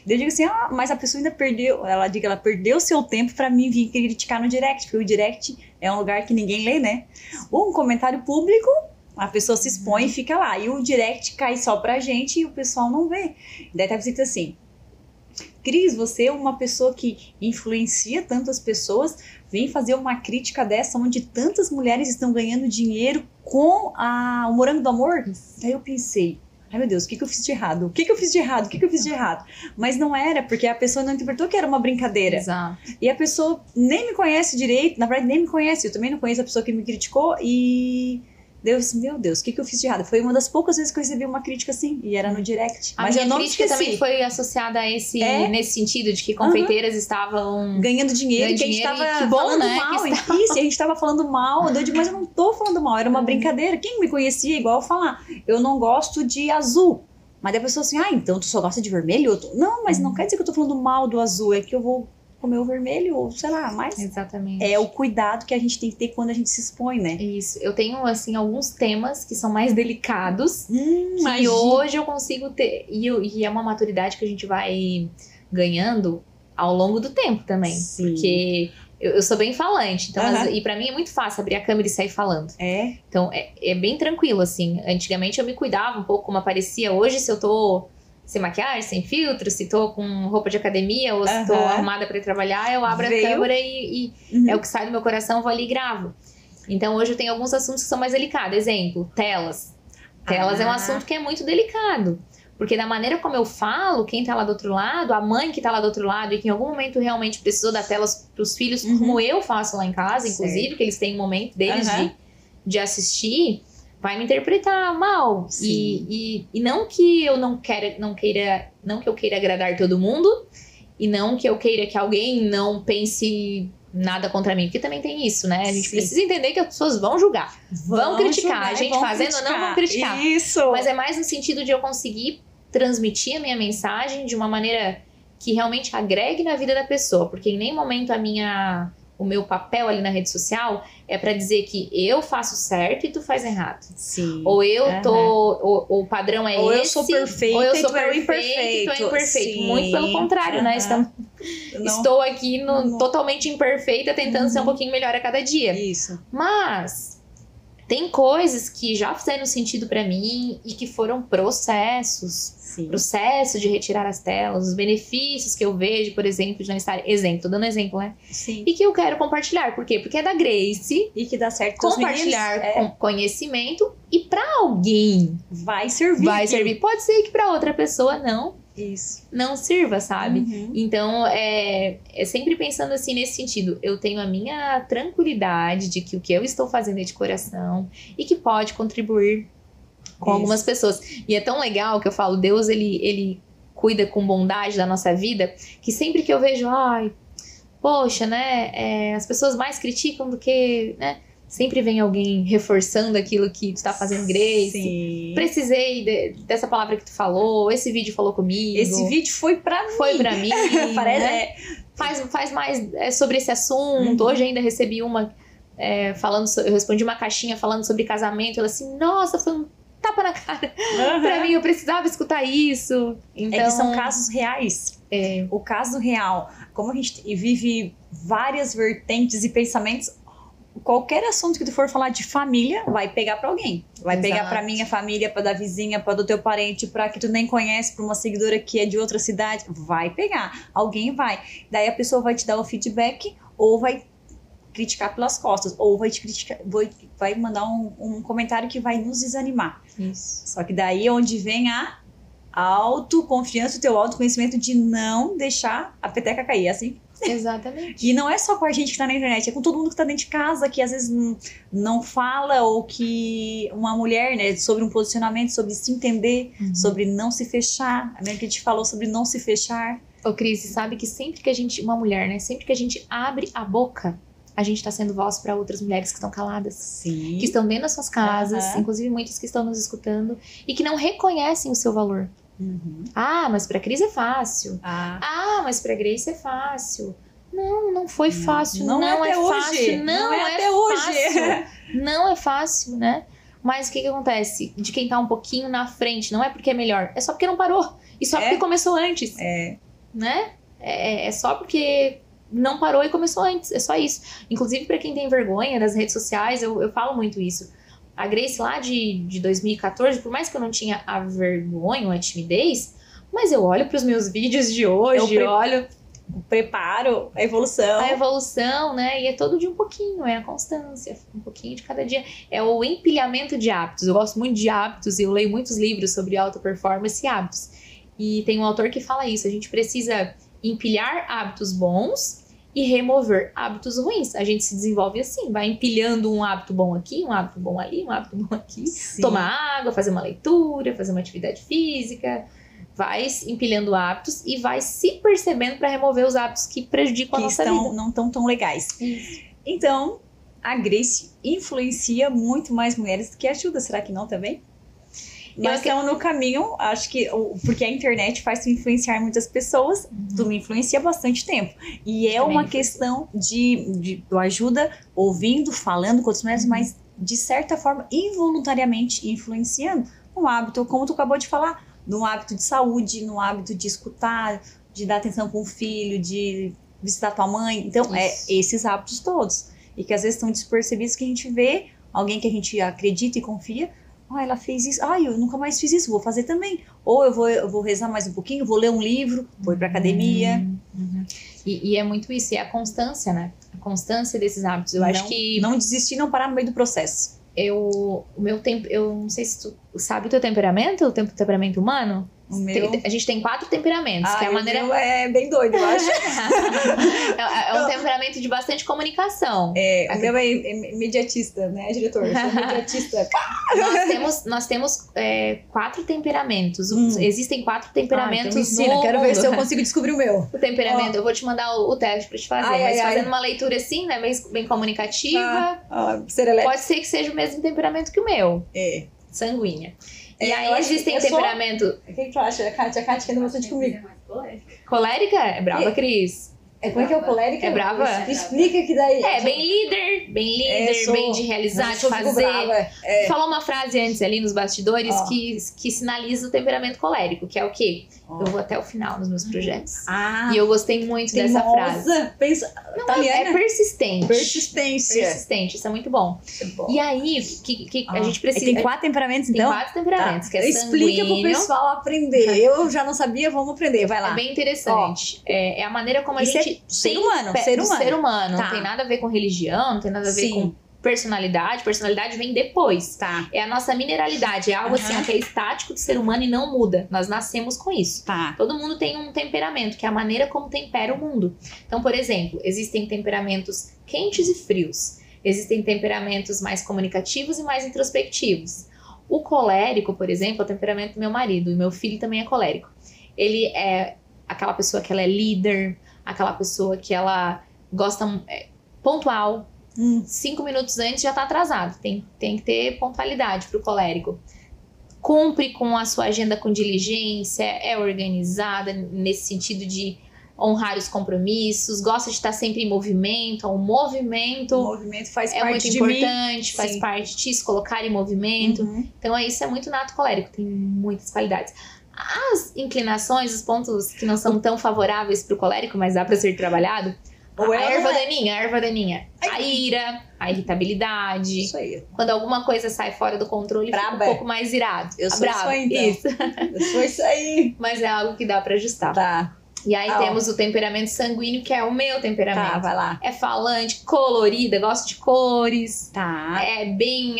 Eu digo assim, mas a pessoa ainda perdeu. Ela perdeu seu tempo pra mim vir criticar no direct. Porque o direct é um lugar que ninguém lê, né? Um comentário público... A pessoa se expõe e fica lá. E o direct cai só pra gente e o pessoal não vê. Daí tá escrito assim: Cris, você é uma pessoa que influencia tantas pessoas, vem fazer uma crítica dessa onde tantas mulheres estão ganhando dinheiro com o Morango do Amor? Daí eu pensei, ai meu Deus, o que eu fiz de errado? O que eu fiz de errado? O que eu fiz de errado? Mas não era, porque a pessoa não interpretou que era uma brincadeira.
Exato.
E a pessoa nem me conhece direito, na verdade nem me conhece, eu também não conheço a pessoa que me criticou e... Deus, meu Deus, o que eu fiz de errado? Foi uma das poucas vezes que eu recebi uma crítica assim, e era no direct.
Mas a minha crítica também foi associada a nesse sentido, de que confeiteiras estavam
ganhando dinheiro, que a gente tava falando mal. Isso, e a gente tava falando mal, mas eu não tô falando mal, era uma brincadeira. Quem me conhecia, igual eu falar, eu não gosto de azul. Mas a pessoa assim, então tu só gosta de vermelho? Não, mas não quer dizer que eu tô falando mal do azul, é que eu vou comer o vermelho, ou sei lá, mas...
Exatamente.
É o cuidado que a gente tem que ter quando a gente se expõe, né?
Isso. Eu tenho, assim, alguns temas que são mais delicados,
que
hoje eu consigo ter... E é uma maturidade que a gente vai ganhando ao longo do tempo também.
Sim.
Porque eu sou bem falante, então, e pra mim é muito fácil abrir a câmera e sair falando. Então, é bem tranquilo, assim. Antigamente eu me cuidava um pouco como aparecia. Hoje, se eu tô... sem maquiagem, sem filtro, se tô com roupa de academia ou se tô arrumada pra ir trabalhar, eu abro a câmera e é o que sai do meu coração, eu vou ali e gravo. Então hoje eu tenho alguns assuntos que são mais delicados. Exemplo, telas. Telas é um assunto que é muito delicado. Porque da maneira como eu falo, quem tá lá do outro lado, a mãe que tá lá do outro lado e que em algum momento realmente precisou dar telas pros filhos, como eu faço lá em casa, inclusive, que eles têm um momento deles de assistir... vai me interpretar mal. E não que eu não que eu queira agradar todo mundo, e não que eu queira que alguém não pense nada contra mim, porque também tem isso, né? A gente precisa entender que as pessoas vão julgar, vão criticar, a gente fazendo ou não vão criticar.
Isso.
Mas é mais no sentido de eu conseguir transmitir a minha mensagem de uma maneira que realmente agregue na vida da pessoa, porque em nenhum momento o meu papel ali na rede social é pra dizer que eu faço certo e tu faz errado.
Sim.
Ou eu tô... O padrão é
ou
esse.
Eu sou perfeita
ou eu sou
e tu é
imperfeito. Tu é imperfeito.
Sim.
Muito pelo contrário, né? Estou aqui totalmente imperfeita, tentando ser um pouquinho melhor a cada dia.
Isso.
Mas... tem coisas que já fizeram sentido pra mim e que foram processos. Processo de retirar as telas, os benefícios que eu vejo, por exemplo, de não estar... tô dando exemplo, né?
Sim.
E que eu quero compartilhar. Por quê? Porque é da Grace.
E que dá certo
compartilhar com conhecimento e pra alguém
vai servir.
Vai servir. Pode ser que pra outra pessoa não sirva, sabe? Então, é sempre pensando assim nesse sentido. Eu tenho a minha tranquilidade de que o que eu estou fazendo é de coração e que pode contribuir com algumas pessoas. E é tão legal que eu falo, Deus, ele cuida com bondade da nossa vida, que sempre que eu vejo, poxa, né, as pessoas mais criticam do que, né, sempre vem alguém reforçando aquilo que tu tá fazendo, Grace.
Sim.
Precisei dessa palavra que tu falou, esse vídeo falou comigo.
Esse vídeo foi pra mim.
Foi pra mim,
Parece,
né? Faz mais sobre esse assunto. Hoje ainda recebi uma eu respondi uma caixinha falando sobre casamento. Ela assim, nossa, foi um tapa na cara. Pra mim, eu precisava escutar isso. Então...
é que são casos reais. O caso real, como a gente vive várias vertentes e pensamentos, qualquer assunto que tu for falar de família, vai pegar pra alguém. Vai pegar pra minha família, pra da vizinha, pra do teu parente, pra que tu nem conhece, pra uma seguidora que é de outra cidade. Vai pegar. Alguém vai. Daí a pessoa vai te dar o feedback ou vai criticar pelas costas, ou vai te criticar, vai mandar um comentário que vai nos desanimar.
Isso.
Só que daí é onde vem a autoconfiança, o teu autoconhecimento de não deixar a peteca cair, assim.
Exatamente.
E não é só com a gente que tá na internet, é com todo mundo que tá dentro de casa, que às vezes não fala, ou que uma mulher, né, sobre um posicionamento, sobre se entender, sobre não se fechar. A mesma que a gente falou sobre não se fechar.
Ô, Cris, sabe que sempre que a gente, uma mulher, né, sempre que a gente abre a boca, a gente tá sendo voz para outras mulheres que estão caladas.
Sim.
Que estão dentro das suas casas, inclusive muitas que estão nos escutando, e que não reconhecem o seu valor. Ah, mas pra Cris é fácil. Mas pra Grace é fácil. Não foi fácil. Não é
até
fácil.
hoje.
Não é
até hoje.
fácil. Não é fácil, né? Mas o que acontece? De quem tá um pouquinho na frente, não é porque é melhor, é só porque não parou. E só porque começou antes. Né? É só porque não parou e começou antes. É só isso. Inclusive, pra quem tem vergonha das redes sociais, eu falo muito isso. A Grace lá de 2014, por mais que eu não tinha a vergonha ou a timidez, mas eu olho pros meus vídeos de hoje, olho
o preparo, a evolução.
A evolução, né? E é todo de um pouquinho, é a constância, um pouquinho de cada dia. É o empilhamento de hábitos. Eu gosto muito de hábitos e eu leio muitos livros sobre alta performance e hábitos. E tem um autor que fala isso, a gente precisa empilhar hábitos bons e remover hábitos ruins. A gente se desenvolve assim, vai empilhando um hábito bom aqui, um hábito bom ali, um hábito bom aqui. Sim. Tomar água, fazer uma leitura, fazer uma atividade física. Vai empilhando hábitos e vai se percebendo para remover os hábitos que prejudicam a nossa vida.
Que não estão tão legais.
Isso.
Então, a Grace influencia muito mais mulheres do que ajuda. Será que não também? Nós estamos no caminho, acho que, porque a internet faz tu influenciar muitas pessoas, tu me influencia há bastante tempo. E é uma questão de ajuda ouvindo, falando com outras mulheres, mas de certa forma, involuntariamente influenciando um hábito, como tu acabou de falar, num hábito de saúde, num hábito de escutar, de dar atenção com o filho, de visitar tua mãe. Então, esses hábitos todos. E que às vezes estão despercebidos, que a gente vê alguém que a gente acredita e confia. Ela fez isso. Eu nunca mais fiz isso, vou fazer também. Ou eu vou rezar mais um pouquinho, vou ler um livro, vou ir pra academia.
E é muito isso, é a constância, né? A constância desses hábitos. Eu acho que...
Não desistir, não parar no meio do processo.
Eu não sei se tu sabe o teu temperamento, o temperamento humano. A gente tem 4 temperamentos, que é a maneira...
O meu é bem doido, eu acho.
É um temperamento de bastante comunicação.
O meu é imediatista, né, diretor? Eu sou imediatista.
Nós temos 4 temperamentos. Existem 4 temperamentos
então me ensina, quero ver se eu consigo descobrir o meu.
O temperamento, eu vou te mandar o teste pra te fazer. Fazendo uma leitura assim, né, bem comunicativa, pode ser que seja o mesmo temperamento que o meu. Sanguínea. E aí existem temperamento...
O que tu acha? A Kátia anda bastante comigo.
Colérica? É brava, Cris.
Como é que é o colérica?
É brava?
Explica que daí...
Bem líder, bem de realizar, de fazer. Falou uma frase antes ali nos bastidores que sinaliza o temperamento colérico, que é o quê? Eu vou até o final nos meus projetos. E eu gostei muito dessa frase. É persistente. Persistente, isso é muito bom. E aí, que a gente precisa...
Tem 4 temperamentos, então?
Tem 4 temperamentos, que é
Explica pro pessoal aprender. Eu já não sabia, vamos aprender. Vai lá.
É bem interessante. É a maneira como a gente...
Ser humano.
Não tem nada a ver com religião, não tem nada a ver com personalidade. Personalidade vem depois. É a nossa mineralidade, é algo assim que é estático do ser humano e não muda. Nós nascemos com isso. Todo mundo tem um temperamento, que é a maneira como tempera o mundo. Então, por exemplo, existem temperamentos quentes e frios. Existem temperamentos mais comunicativos e mais introspectivos. O colérico, por exemplo, é o temperamento do meu marido. E meu filho também é colérico. Ele é aquela pessoa que ela é líder, aquela pessoa que ela gosta pontual. 5 minutos antes já tá atrasado. Tem que ter pontualidade pro colérico. Cumpre com a sua agenda com diligência, é organizada nesse sentido de honrar os compromissos, gosta de estar sempre em movimento. O movimento
faz
é
parte
muito importante, faz parte de se colocar em movimento. Então isso é muito nato colérico, tem muitas qualidades. As inclinações, os pontos que não são tão favoráveis pro colérico, mas dá pra ser trabalhado, a erva daninha, a ira, a irritabilidade.
Isso aí.
Quando alguma coisa sai fora do controle, fica um pouco mais irado.
Eu sou isso aí, então.
Isso.
Eu sou isso aí.
Mas é algo que dá pra ajustar. E aí temos o temperamento sanguíneo, que é o meu temperamento.
Vai lá.
É falante, colorida, gosto de cores.
Tá.
É bem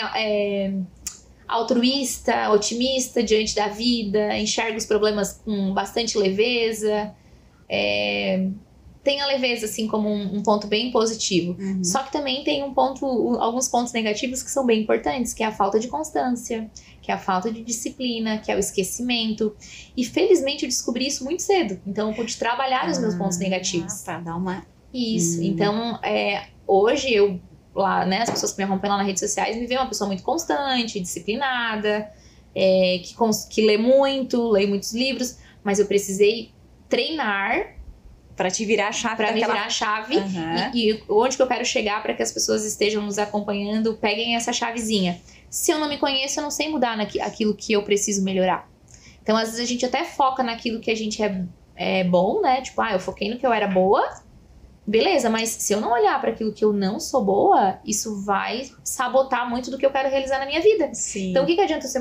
altruísta, otimista diante da vida, enxerga os problemas com bastante leveza. Tem a leveza, assim, como um ponto bem positivo. Só que também tem alguns pontos negativos que são bem importantes, que é a falta de constância, que é a falta de disciplina, que é o esquecimento. E felizmente eu descobri isso muito cedo. Então eu pude trabalhar os meus pontos negativos.
Pra dar uma...
Isso. Então, hoje eu lá, né, as pessoas que me acompanham lá nas redes sociais me veem uma pessoa muito constante, disciplinada, que lê muitos livros, mas eu precisei treinar
para te virar a chave.
Para me virar a chave. E onde que eu quero chegar para que as pessoas estejam nos acompanhando, peguem essa chavezinha. Se eu não me conheço, eu não sei mudar aquilo que eu preciso melhorar. Então, às vezes, a gente até foca naquilo que a gente é bom, né? Tipo, eu foquei no que eu era boa. Beleza, mas se eu não olhar para aquilo que eu não sou boa, isso vai sabotar muito do que eu quero realizar na minha vida.
Sim.
Então, o que adianta eu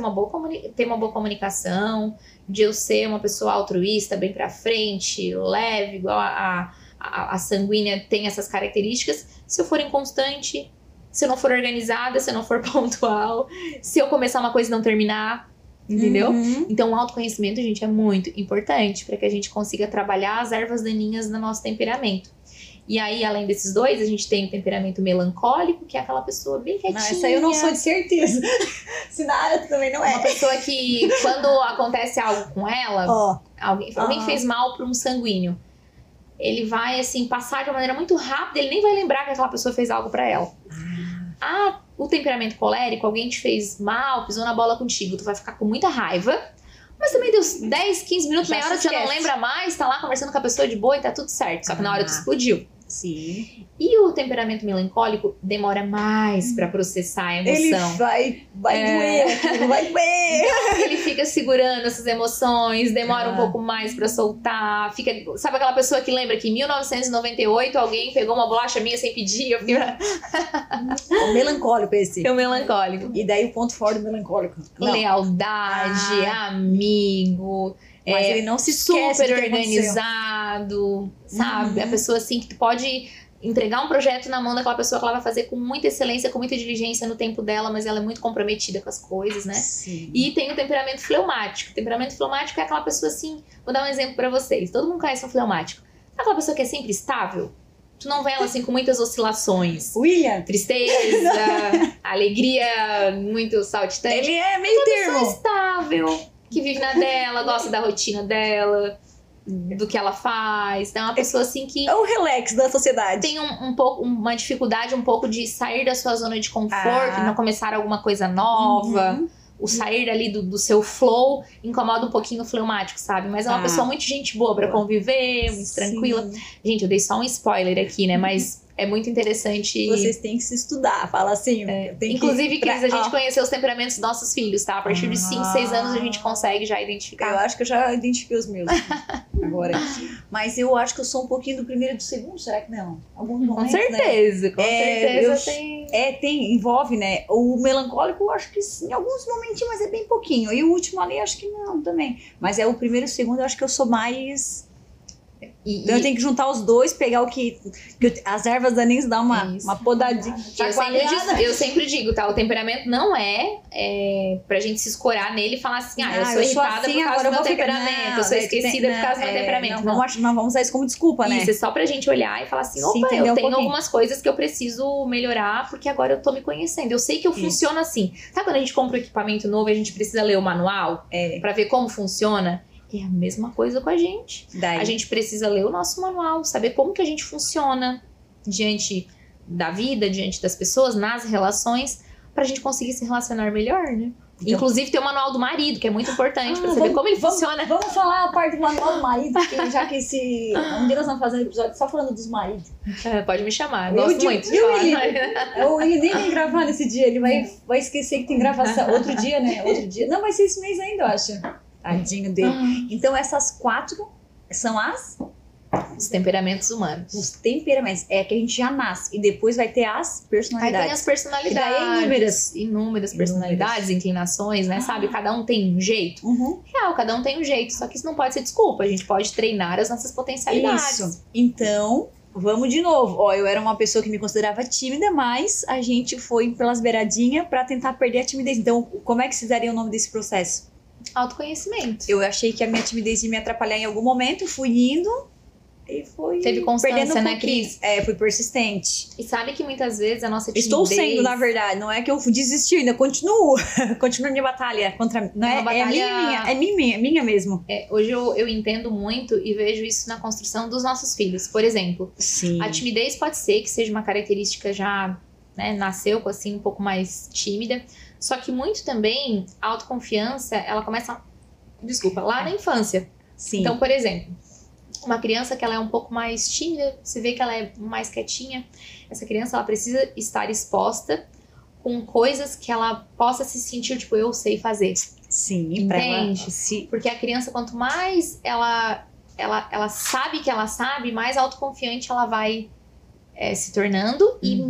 ter uma boa comunicação, de eu ser uma pessoa altruísta, bem pra frente, leve, igual a sanguínea tem essas características, se eu for inconstante, se eu não for organizada, se eu não for pontual, se eu começar uma coisa e não terminar, entendeu? Então, o autoconhecimento, gente, é muito importante para que a gente consiga trabalhar as ervas daninhas do nosso temperamento. E aí, além desses dois, a gente tem o temperamento melancólico, que é aquela pessoa bem quietinha.
Não, essa aí eu não sou de certeza. Sinara também não é.
Uma pessoa que, quando acontece algo com ela, alguém fez mal para um sanguíneo. Ele vai, assim, passar de uma maneira muito rápida, ele nem vai lembrar que aquela pessoa fez algo para ela. O temperamento colérico, alguém te fez mal, pisou na bola contigo, tu vai ficar com muita raiva. Mas também deu 10, 15 minutos, meia hora, tu já não lembra mais, tá lá conversando com a pessoa de boa e tá tudo certo. Só que na hora tu explodiu.
Sim.
E o temperamento melancólico demora mais pra processar a emoção.
Ele vai doer, vai doer.
Então, ele fica segurando essas emoções, demora um pouco mais pra soltar. Sabe aquela pessoa que lembra que em 1998 alguém pegou uma bolacha minha sem pedir? Eu fiquei...
O melancólico esse.
É o melancólico.
E daí o ponto forte do melancólico.
Lealdade, amigo...
Mas ele não se esquece
super organizado, sabe? A pessoa assim que tu pode entregar um projeto na mão daquela pessoa que ela vai fazer com muita excelência, com muita diligência no tempo dela, mas ela é muito comprometida com as coisas, né?
Sim.
E tem o temperamento fleumático. O temperamento fleumático é aquela pessoa assim, vou dar um exemplo pra vocês. Todo mundo conhece um fleumático. É aquela pessoa que é sempre estável. Tu não vê ela assim com muitas oscilações.
William.
Tristeza, alegria, muito saltitante.
Ele é meio termo.
Pessoa estável, que vive na dela, gosta da rotina dela, do que ela faz. Então é uma pessoa assim que...
É o relax da sociedade.
Tem uma dificuldade um pouco de sair da sua zona de conforto, não começar alguma coisa nova. O sair dali do seu flow incomoda um pouquinho o fleumático, sabe? Mas é uma pessoa muito gente boa pra conviver, muito tranquila. Gente, eu dei só um spoiler aqui, né? Mas... é muito interessante.
Vocês têm que se estudar, fala assim.
Inclusive, Cris, a gente conheceu os temperamentos dos nossos filhos, tá? A partir de 5, 6 anos a gente consegue já identificar.
Eu acho que eu já identifiquei os meus agora. Mas eu acho que eu sou um pouquinho do primeiro e do segundo, será que não? Alguns momentos,
com certeza,
né?
Com certeza tem.
Envolve, né? O melancólico eu acho que sim, em alguns momentinhos, mas é bem pouquinho. E o último ali acho que não também. Mas o primeiro e o segundo eu acho que eu sou mais... Então eu tenho que juntar os dois, pegar o que as ervas daninhas dão uma podadinha.
Eu sempre digo, tá? O temperamento não é pra gente se escorar nele e falar assim, eu sou irritada por causa do meu temperamento, eu sou esquecida por causa do meu temperamento.
Não vamos usar isso como desculpa, né?
Isso é só pra gente olhar e falar assim, opa, eu tenho algumas coisas que eu preciso melhorar porque agora eu tô me conhecendo. Eu sei que eu funciono assim. Sabe quando a gente compra um equipamento novo e a gente precisa ler o manual pra ver como funciona? É a mesma coisa com a gente. A gente precisa ler o nosso manual, saber como que a gente funciona diante da vida, diante das pessoas, nas relações, pra gente conseguir se relacionar melhor, né? Então, inclusive tem o manual do marido, que é muito importante pra saber como ele funciona.
Vamos falar a parte do manual do marido, porque já que um dia nós vamos fazer um episódio só falando dos maridos.
Pode me chamar, gosto muito de falar.
Ele nem vai gravar nesse dia, ele vai esquecer que tem gravação. Outro dia, né? Não, vai ser esse mês ainda, eu acho. Tadinho dele. Então essas 4 são os
temperamentos humanos.
Os temperamentos. É que a gente já nasce. E depois vai ter as personalidades.
Aí tem as personalidades. Inúmeras personalidades, inclinações, né? Sabe? Cada um tem um jeito. Real, cada um tem um jeito. Só que isso não pode ser desculpa. A gente pode treinar as nossas potencialidades.
Isso. Então, Vamos de novo. Ó, eu era uma pessoa que me considerava tímida, mas a gente foi pelas beiradinhas pra tentar perder a timidez. Então, como é que se daria o nome desse processo?
Autoconhecimento.
Eu achei que a minha timidez ia me atrapalhar em algum momento, fui indo e fui
Teve constância,
perdendo um
né,
pouquinho.
Cris?
Fui persistente.
E sabe que muitas vezes a nossa timidez...
Estou sendo, na verdade. Não é que eu desisti, ainda continuo. Continuo a minha batalha contra... Não é,
batalha...
é minha mesmo.
Hoje eu entendo muito e vejo isso na construção dos nossos filhos. Por exemplo,
Sim.
A timidez pode ser que seja uma característica já, né, nasceu com assim um pouco mais tímida. Só que muito também, a autoconfiança, ela começa, lá na infância.
Sim.
Então, por exemplo, uma criança que ela é um pouco mais tímida, você vê que ela é mais quietinha, essa criança ela precisa estar exposta com coisas que ela possa se sentir, tipo, eu sei fazer.
Sim,
entende? Porque a criança, quanto mais ela sabe que ela sabe, mais autoconfiante ela vai se tornando e com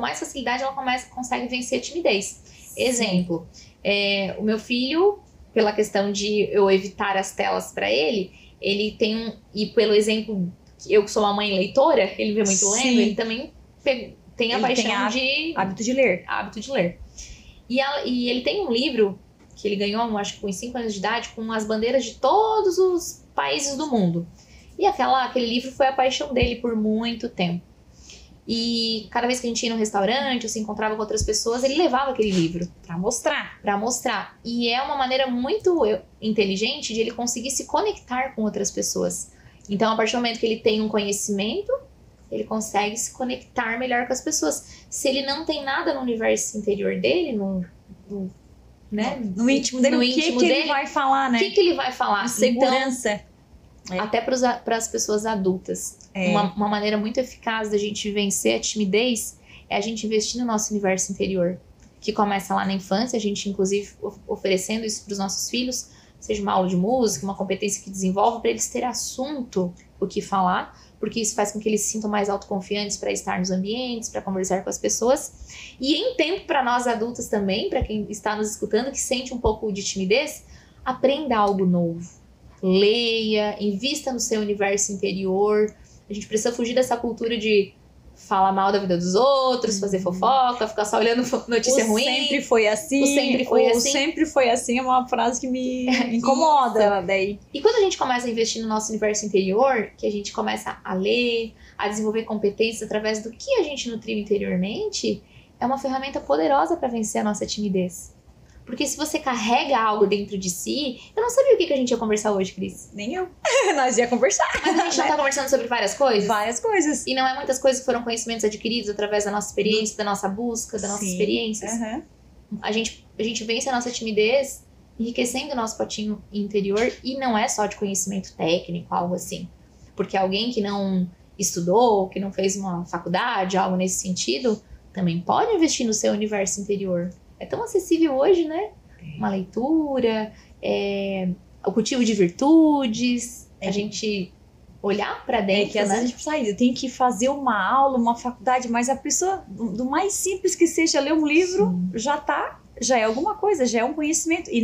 mais facilidade ela consegue vencer a timidez. Exemplo, o meu filho, pela questão de eu evitar as telas para ele tem e pelo exemplo, eu que sou uma mãe leitora, ele vê muito lendo, ele também tem a paixão de...
Hábito de ler.
Hábito de ler. E ele tem um livro que ele ganhou, acho que com 5 anos de idade, com as bandeiras de todos os países do mundo. E aquele livro foi a paixão dele por muito tempo. E cada vez que a gente ia no restaurante ou se encontrava com outras pessoas, ele levava aquele livro.
Pra mostrar.
E é uma maneira muito inteligente de ele conseguir se conectar com outras pessoas. Então, a partir do momento que ele tem um conhecimento, ele consegue se conectar melhor com as pessoas. Se ele não tem nada no universo interior dele, no
íntimo dele, o que ele vai falar, né?
O que ele vai falar?
Segurança.
Então, até para as pessoas adultas. Uma maneira muito eficaz da gente vencer a timidez é a gente investir no nosso universo interior, que começa lá na infância, a gente inclusive oferecendo isso para os nossos filhos, seja uma aula de música, uma competência que desenvolve para eles terem assunto o que falar, porque isso faz com que eles se sintam mais autoconfiantes para estar nos ambientes, para conversar com as pessoas. E em tempo para nós adultos também, para quem está nos escutando, que sente um pouco de timidez, aprenda algo novo. Leia, invista no seu universo interior. A gente precisa fugir dessa cultura de falar mal da vida dos outros, fazer fofoca, ficar só olhando notícia ruim.
Sempre foi assim. Sempre foi assim é uma frase que me incomoda. Daí.
E quando a gente começa a investir no nosso universo interior, que a gente começa a ler, a desenvolver competências através do que a gente nutriu interiormente, é uma ferramenta poderosa para vencer a nossa timidez. Porque se você carrega algo dentro de si... Eu não sabia o que a gente ia conversar hoje, Cris.
Nem eu. Nós ia conversar.
Mas a gente não tá conversando sobre várias coisas?
Várias coisas.
E não é muitas coisas que foram conhecimentos adquiridos através da nossa experiência, da nossa busca, das nossas experiências. A gente vence a nossa timidez enriquecendo o nosso potinho interior. E não é só de conhecimento técnico, algo assim. Porque alguém que não estudou, que não fez uma faculdade, algo nesse sentido, também pode investir no seu universo interior. É tão acessível hoje, né? Uma leitura, o cultivo de virtudes, a gente olhar pra dentro,
que às vezes a gente precisa tem que fazer uma aula, uma faculdade, mas a pessoa, do mais simples que seja ler um livro, já é alguma coisa, já é um conhecimento. E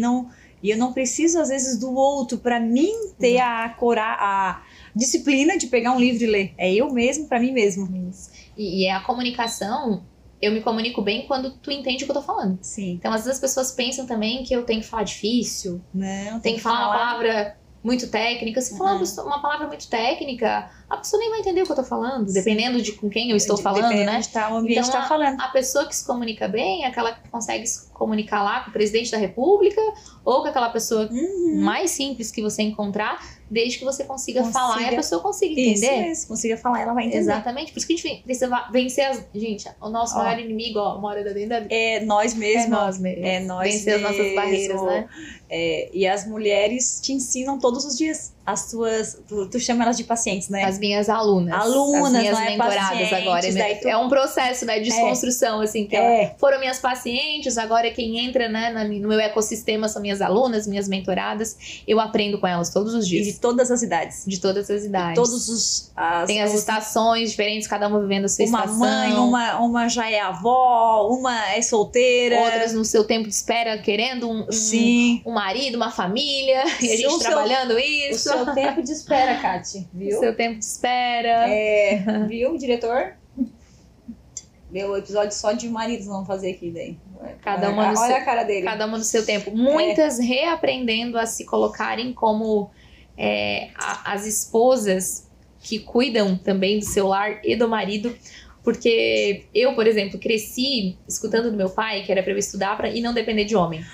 eu não preciso, às vezes, do outro para mim ter a disciplina de pegar um livro e ler. É eu mesmo, para mim mesmo.
Isso. E a comunicação... Eu me comunico bem quando tu entende o que eu tô falando.
Sim.
Então, às vezes as pessoas pensam também que eu tenho que falar difícil.
Não,
tem que falar uma palavra muito técnica. Se falar uma palavra muito técnica, a pessoa nem vai entender o que eu tô falando. Sim. Dependendo de com quem eu estou falando, né?
O ambiente tá falando.
A pessoa que se comunica bem é aquela que consegue se comunicar lá com o presidente da república ou com aquela pessoa mais simples que você encontrar, desde que você consiga falar e a pessoa consiga entender.
Isso, consiga falar, ela vai entender.
Exatamente. Por isso que a gente precisa vencer Gente, o nosso maior inimigo, uma hora da dentro
é nós mesmos.
É nós mesmos.
É nós
vencer
mesmos.
As nossas barreiras, né?
E as mulheres te ensinam todos os dias. As suas... Tu chama elas de pacientes, né?
As minhas alunas.
As
minhas
não
mentoradas agora. É um processo, né? De desconstrução, assim. Que foram minhas pacientes, agora quem entra, né, no meu ecossistema são minhas alunas, minhas mentoradas. Eu aprendo com elas todos os dias.
E de todas as idades.
De todas as idades. Tem as estações diferentes, cada uma vivendo a sua estação.
Uma mãe, uma já é avó, uma é solteira.
Outras no seu tempo de espera, querendo um marido, uma família. E a gente trabalhando isso.
seu tempo de espera, Kati, viu?
Seu tempo de espera.
Viu, diretor? Meu episódio só de maridos vamos fazer aqui daí. Olha a cara dele.
Cada uma no seu tempo. Muitas reaprendendo a se colocarem como as esposas que cuidam também do seu lar e do marido. Porque eu, por exemplo, cresci escutando do meu pai que era pra eu estudar e não depender de homem.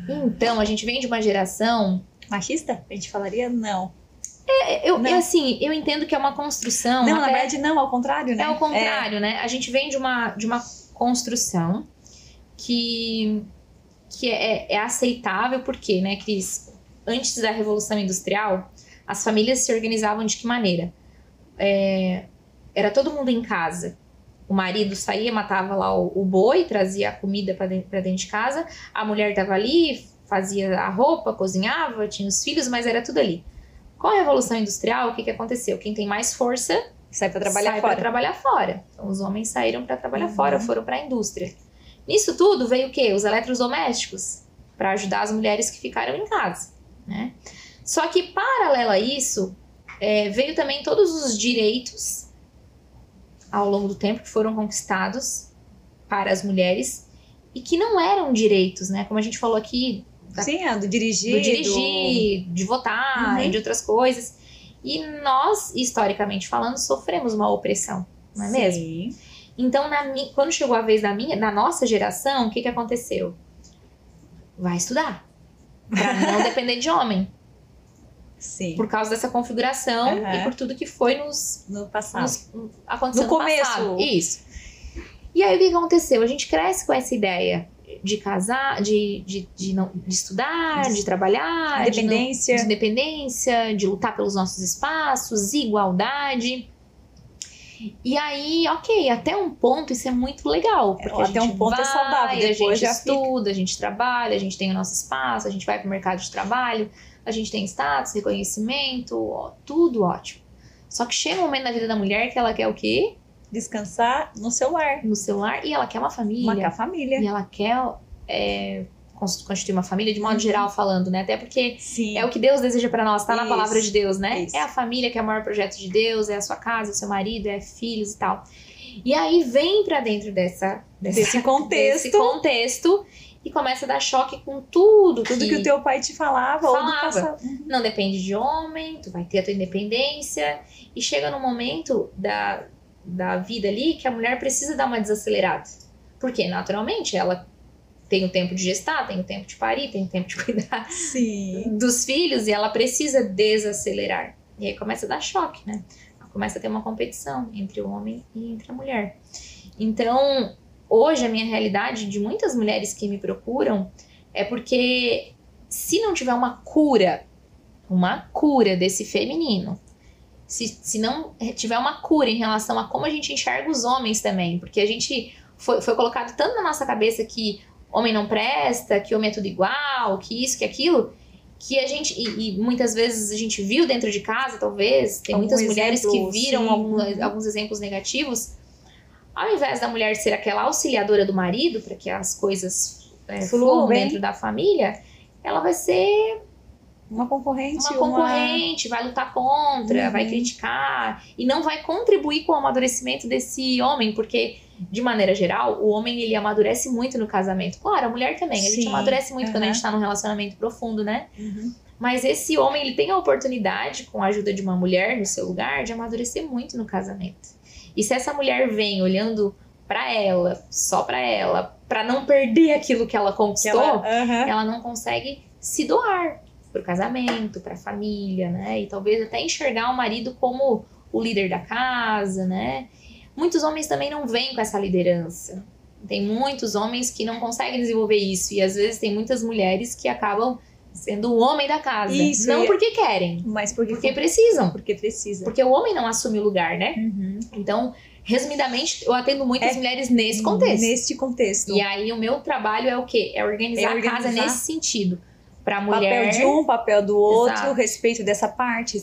Então, a gente vem de uma geração...
Machista? A gente falaria não.
Eu entendo que é uma construção.
Não, na verdade não, ao contrário, né?
É ao contrário, né? A gente vem de uma construção que é aceitável, porque, né, Cris? Antes da Revolução Industrial, as famílias se organizavam de que maneira? Era todo mundo em casa. O marido saía, matava lá o boi, trazia a comida pra dentro de casa. A mulher tava ali, fazia a roupa, cozinhava, tinha os filhos, mas era tudo ali. Com a Revolução Industrial, o que aconteceu? Quem tem mais força
sai para
trabalhar fora. Então, os homens saíram para trabalhar fora, foram para a indústria. Nisso tudo veio o quê? Os eletrodomésticos, para ajudar as mulheres que ficaram em casa, né? Só que, paralelo a isso, veio também todos os direitos ao longo do tempo que foram conquistados para as mulheres e que não eram direitos, né? Como a gente falou aqui...
Sim, do dirigir,
de votar, de outras coisas. E nós, historicamente falando, sofremos uma opressão, não é mesmo? Então, quando chegou a vez da nossa geração, o que aconteceu? Vai estudar, para não depender de homem.
Sim.
Por causa dessa configuração e por tudo que foi
no passado.
Aconteceu
no começo.
Passado. Isso. E aí, o que aconteceu? A gente cresce com essa ideia de casar, de estudar, de trabalhar, de independência, de lutar pelos nossos espaços, igualdade. E aí, ok, até um ponto isso é muito legal. Porque até um ponto é saudável. Depois a gente estuda, a gente trabalha, a gente tem o nosso espaço, a gente vai pro mercado de trabalho, a gente tem status, reconhecimento, tudo ótimo. Só que chega um momento na vida da mulher que ela quer o quê?
Descansar no seu lar.
No seu lar. E ela quer uma família. E ela quer constituir uma família, de modo geral falando, né? Até porque é o que Deus deseja pra nós, tá na palavra de Deus, né? É a família que é o maior projeto de Deus, é a sua casa, é o seu marido, é filhos e tal. E aí vem pra dentro desse contexto e começa a dar choque com tudo que
o teu pai te falava. Ou do passado.
Não depende de homem, tu vai ter a tua independência. E chega num momento da vida ali que a mulher precisa dar uma desacelerada. Porque, naturalmente, ela tem o tempo de gestar, tem o tempo de parir, tem o tempo de cuidar dos filhos e ela precisa desacelerar. E aí começa a dar choque, né? Começa a ter uma competição entre o homem e entre a mulher. Então, hoje a minha realidade de muitas mulheres que me procuram é porque se não tiver uma cura desse feminino, se não tiver uma cura em relação a como a gente enxerga os homens também, porque a gente foi colocado tanto na nossa cabeça que homem não presta, que homem é tudo igual, que isso, que aquilo, que a gente, e muitas vezes a gente viu dentro de casa, talvez, tem muitas mulheres que viram alguns exemplos negativos, ao invés da mulher ser aquela auxiliadora do marido, para que as coisas fluam dentro da família, ela vai ser
uma concorrente,
vai lutar contra, vai criticar e não vai contribuir com o amadurecimento desse homem, porque de maneira geral, o homem ele amadurece muito no casamento. Claro, a mulher também, a gente amadurece muito quando a gente tá num relacionamento profundo, né? Mas esse homem, ele tem a oportunidade, com a ajuda de uma mulher no seu lugar, de amadurecer muito no casamento. E se essa mulher vem olhando pra ela, só pra ela, pra não perder aquilo que ela conquistou, ela não consegue se doar pro casamento, pra família, né? E talvez até enxergar o marido como o líder da casa, né? Muitos homens também não vêm com essa liderança. Tem muitos homens que não conseguem desenvolver isso. E às vezes tem muitas mulheres que acabam sendo o homem da casa. Isso, não porque querem,
mas porque
precisam.
Porque precisa.
Porque o homem não assume o lugar, né? Então, resumidamente, eu atendo muitas mulheres nesse contexto.
Neste contexto.
E aí o meu trabalho é o quê? É organizar a casa nesse sentido. Pra mulher,
papel de um, papel do outro, respeito dessa parte.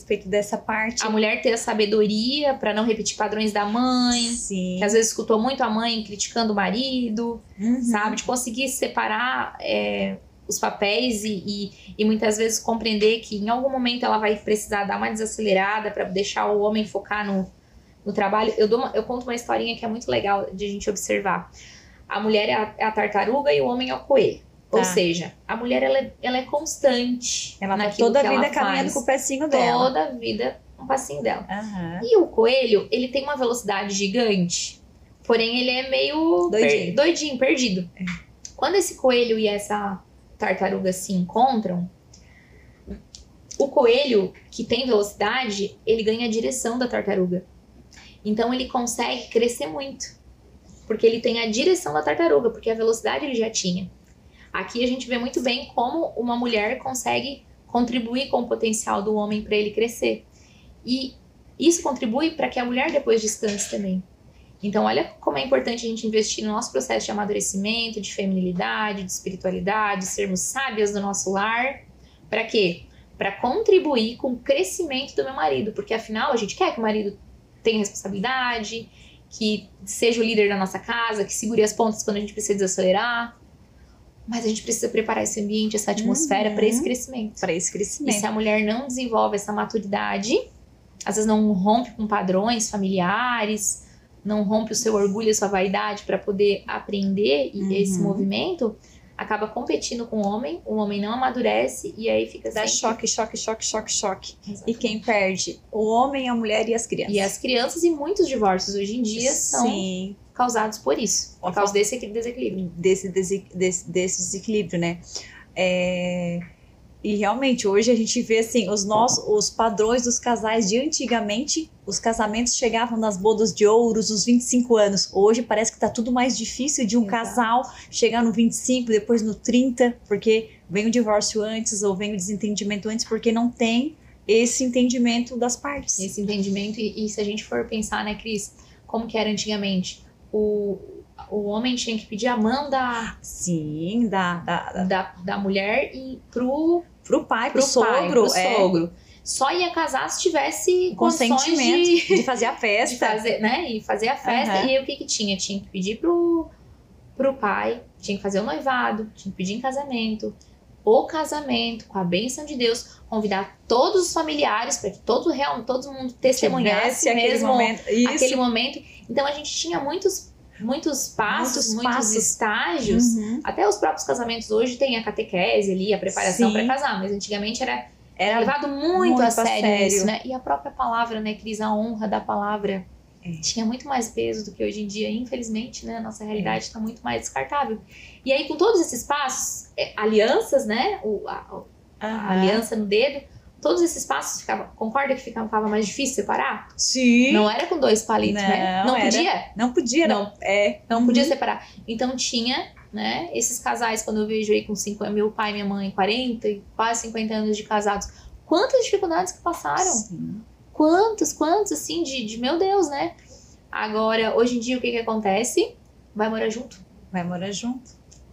A mulher ter a sabedoria pra não repetir padrões da mãe. Que às vezes escutou muito a mãe criticando o marido, sabe? De conseguir separar os papéis e muitas vezes compreender que em algum momento ela vai precisar dar uma desacelerada para deixar o homem focar no trabalho. Eu conto uma historinha que é muito legal de a gente observar. A mulher é a tartaruga e o homem é o coelho. Tá. Ou seja, a mulher ela é constante.
Ela tá toda a vida caminhando com o passinho dela.
Toda a vida com o passinho dela.
Uhum.
E o coelho, ele tem uma velocidade gigante, porém ele é meio doidinho, perdido. Quando esse coelho e essa tartaruga se encontram, o coelho, que tem velocidade, ele ganha a direção da tartaruga. Então ele consegue crescer muito, porque ele tem a direção da tartaruga, porque a velocidade ele já tinha. Aqui a gente vê muito bem como uma mulher consegue contribuir com o potencial do homem para ele crescer. E isso contribui para que a mulher depois descanse também. Então olha como é importante a gente investir no nosso processo de amadurecimento, de feminilidade, de espiritualidade, sermos sábias do nosso lar. Para quê? Para contribuir com o crescimento do meu marido, porque afinal a gente quer que o marido tenha responsabilidade, que seja o líder da nossa casa, que segure as pontas quando a gente precisa desacelerar. Mas a gente precisa preparar esse ambiente, essa atmosfera para esse crescimento.
Para esse crescimento.
E se a mulher não desenvolve essa maturidade, às vezes não rompe com padrões familiares, não rompe o seu orgulho e a sua vaidade para poder aprender esse movimento, acaba competindo com o homem não amadurece e aí fica
dá
sempre...
choque.
Exatamente.
E quem perde? O homem, a mulher e as crianças.
E as crianças, e muitos divórcios hoje em dia são causados por isso, por causa desse desequilíbrio.
Desse desequilíbrio, né? E realmente, hoje a gente vê assim, os padrões dos casais de antigamente, os casamentos chegavam nas bodas de ouros, os 25 anos. Hoje parece que tá tudo mais difícil de um casal chegar no 25, depois no 30, porque vem o divórcio antes ou vem o desentendimento antes, porque não tem esse entendimento das partes.
Esse entendimento, e se a gente for pensar, né, Cris, como que era antigamente? O homem tinha que pedir a mão da mulher e pro pai, pro sogro. Só ia casar se tivesse
consentimento de fazer a festa.
De fazer, né? E fazer a festa. E aí o que tinha? Tinha que pedir pro pai, tinha que fazer o noivado, tinha que pedir em casamento. O casamento, com a bênção de Deus, convidar todos os familiares para que todo mundo testemunhasse mesmo aquele momento. Então a gente tinha muitos passos, muitos estágios. Até os próprios casamentos hoje tem a catequese ali, a preparação para casar, mas antigamente era levado muito a sério isso, né? E a própria palavra, né, Cris, a honra da palavra tinha muito mais peso do que hoje em dia. Infelizmente, né, a nossa realidade está muito mais descartável. E aí, com todos esses passos, alianças, né, a aliança no dedo, todos esses passos concorda que ficava mais difícil separar?
Sim.
Não era com 2 palitos, né? Não podia. Não podia separar. Então tinha, né, esses casais, quando eu vejo aí com meu pai e minha mãe, 40 e quase 50 anos de casados, quantas dificuldades que passaram.
Sim.
Quantos, assim, de meu Deus, né? Agora, hoje em dia, o que acontece? Vai morar junto.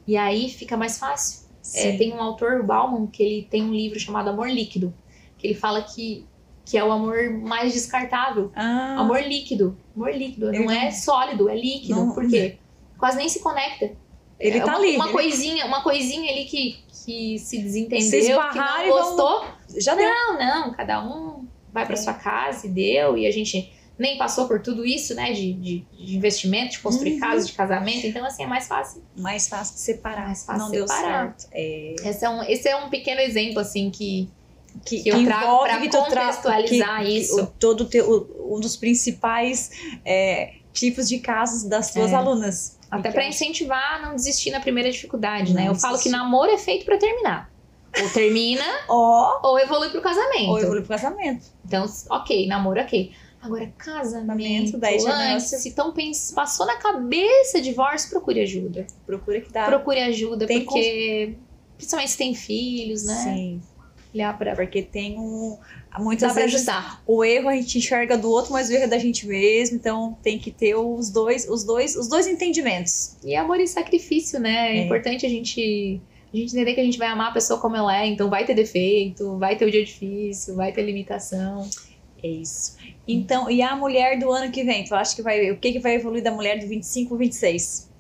E aí fica mais fácil. Tem um autor, o Bauman, que ele tem um livro chamado Amor Líquido, que ele fala que é o amor mais descartável. Amor líquido. Não é sólido, é líquido. Por quê? Quase nem se conecta.
Ele tá ali.
Uma coisinha ali que se desentendeu, que não gostou.
Já deu.
Não. Cada um vai pra sua casa e deu. E a gente nem passou por tudo isso, né? De investimento, de construir casa, de casamento. Então, assim, é mais fácil.
Mais fácil de separar.
Mais fácil
não
deu
certo.
Esse é um pequeno exemplo, assim, que eu trago para contextualizar isso.
Um dos principais tipos de casos das tuas alunas.
Até para incentivar a não desistir na primeira dificuldade, né? Eu falo que namoro é feito para terminar. Ou termina, ou evolui pro casamento. Então, namoro, Agora, casamento,
daí
se passou na cabeça divórcio, procure ajuda. Procure ajuda, porque principalmente se tem filhos, né?
Sim.
Porque
tem muitas vezes o erro a gente enxerga do outro, mas o erro é da gente mesmo, então tem que ter os dois entendimentos.
E amor e sacrifício, né? É importante a gente entender que a gente vai amar a pessoa como ela é, então vai ter defeito, vai ter o dia difícil, vai ter limitação.
É isso. Então, e a mulher do ano que vem? Tu acha que o que vai evoluir da mulher do 25 ou 26?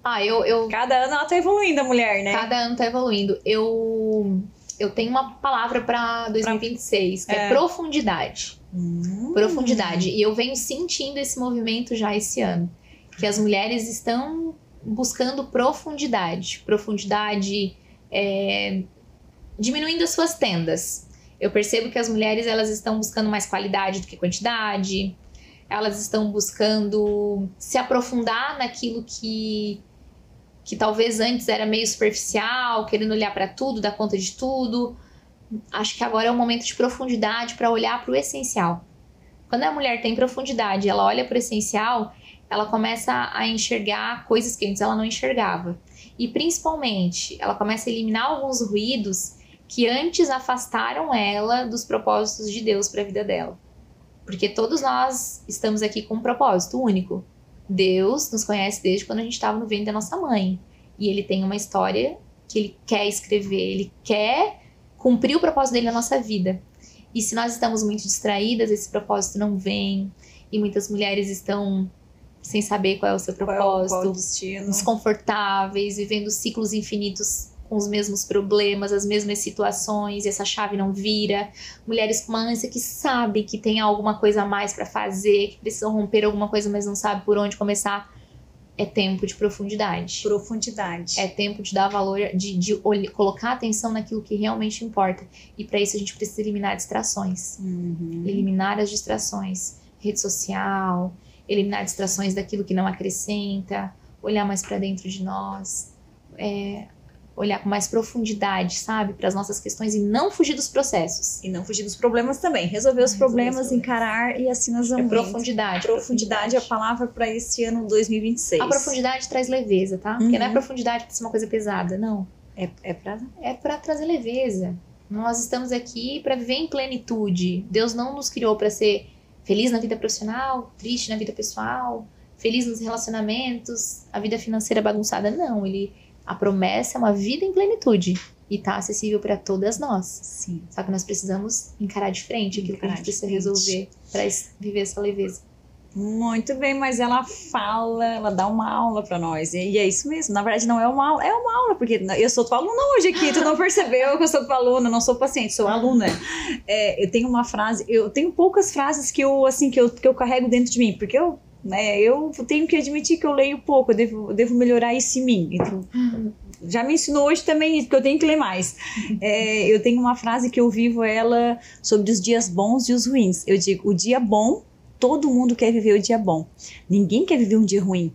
Cada ano ela tá evoluindo, a mulher, né?
Cada ano tá evoluindo. Eu tenho uma palavra para 2026, que é profundidade. Profundidade. E eu venho sentindo esse movimento já esse ano. Que as mulheres estão buscando profundidade. Profundidade, diminuindo as suas tendas. Eu percebo que as mulheres, elas estão buscando mais qualidade do que quantidade. Elas estão buscando se aprofundar naquilo que talvez antes era meio superficial, querendo olhar para tudo, dar conta de tudo. Acho que agora é um momento de profundidade para olhar para o essencial. Quando a mulher tem profundidade, ela olha para o essencial, ela começa a enxergar coisas que antes ela não enxergava. E principalmente, ela começa a eliminar alguns ruídos que antes afastaram ela dos propósitos de Deus para a vida dela. Porque todos nós estamos aqui com um propósito único. Deus nos conhece desde quando a gente estava no ventre da nossa mãe. E Ele tem uma história que Ele quer escrever. Ele quer cumprir o propósito dele na nossa vida. E se nós estamos muito distraídas, esse propósito não vem. E muitas mulheres estão sem saber qual é o seu propósito.
Qual é o destino.
Desconfortáveis, vivendo ciclos infinitos com os mesmos problemas, as mesmas situações, e essa chave não vira. Mulheres com uma ânsia que sabem que tem alguma coisa a mais para fazer, que precisam romper alguma coisa, mas não sabem por onde começar. É tempo de profundidade.
Profundidade.
É tempo de dar valor, de colocar atenção naquilo que realmente importa. E para isso a gente precisa eliminar distrações. Eliminar as distrações. Rede social, eliminar distrações daquilo que não acrescenta, olhar mais para dentro de nós, olhar com mais profundidade, sabe? Para as nossas questões e não fugir dos processos.
E não fugir dos problemas também. Resolver os problemas, encarar e assim nós vamos.
Profundidade.
Profundidade é a palavra para esse ano 2026.
A profundidade traz leveza, tá? Porque não é profundidade para ser uma coisa pesada, não.
É
para trazer leveza. Nós estamos aqui para viver em plenitude. Deus não nos criou para ser feliz na vida profissional, triste na vida pessoal, feliz nos relacionamentos, a vida financeira bagunçada. Não, a promessa é uma vida em plenitude e tá acessível para todas nós.
Sim.
Só que nós precisamos encarar de frente aquilo que a gente precisa resolver para viver essa leveza.
Muito bem, mas ela dá uma aula para nós. E é isso mesmo. Na verdade, não é uma aula, é uma aula, porque eu sou tua aluna hoje aqui. Tu não percebeu que eu sou tua aluna, não sou paciente, sou aluna. Eu tenho uma frase, eu tenho poucas frases que eu carrego dentro de mim, porque eu tenho que admitir que eu leio pouco, eu devo melhorar isso em mim. Então, já me ensinou hoje também, porque eu tenho que ler mais. Eu tenho uma frase que eu vivo ela sobre os dias bons e os ruins. Eu digo, o dia bom, todo mundo quer viver o dia bom. Ninguém quer viver um dia ruim,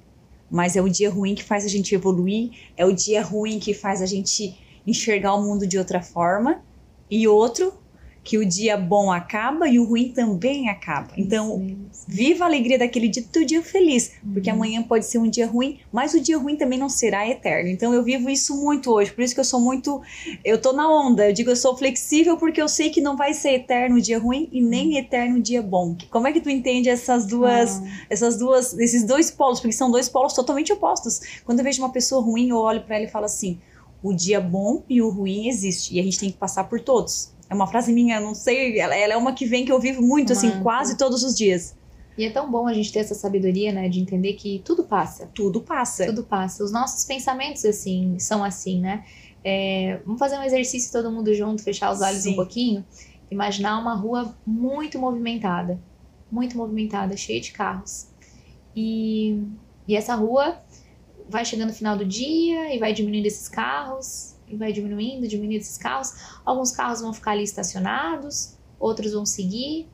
mas é o dia ruim que faz a gente evoluir, é o dia ruim que faz a gente enxergar o mundo de outra forma, e outro, que o dia bom acaba e o ruim também acaba. Então, viva a alegria daquele dia, do teu dia feliz, porque amanhã pode ser um dia ruim, mas o dia ruim também não será eterno. Então, eu vivo isso muito hoje, por isso que eu tô na onda, eu digo, eu sou flexível porque eu sei que não vai ser eterno o dia ruim e nem eterno o dia bom. Como é que tu entende esses dois polos, porque são dois polos totalmente opostos. Quando eu vejo uma pessoa ruim, eu olho para ela e falo assim, o dia bom e o ruim existe, e a gente tem que passar por todos. É uma frase minha, não sei, ela é uma que vem que eu vivo muito, assim, quase todos os dias.
E é tão bom a gente ter essa sabedoria, né, de entender que tudo passa.
Tudo passa.
Tudo passa. Os nossos pensamentos, assim, são assim, né? Vamos fazer um exercício todo mundo junto, fechar os olhos um pouquinho. Imaginar uma rua muito movimentada, cheia de carros. E essa rua vai chegando no final do dia e vai diminuindo esses carros. E vai diminuindo esses carros. Alguns carros vão ficar ali estacionados, outros vão seguir.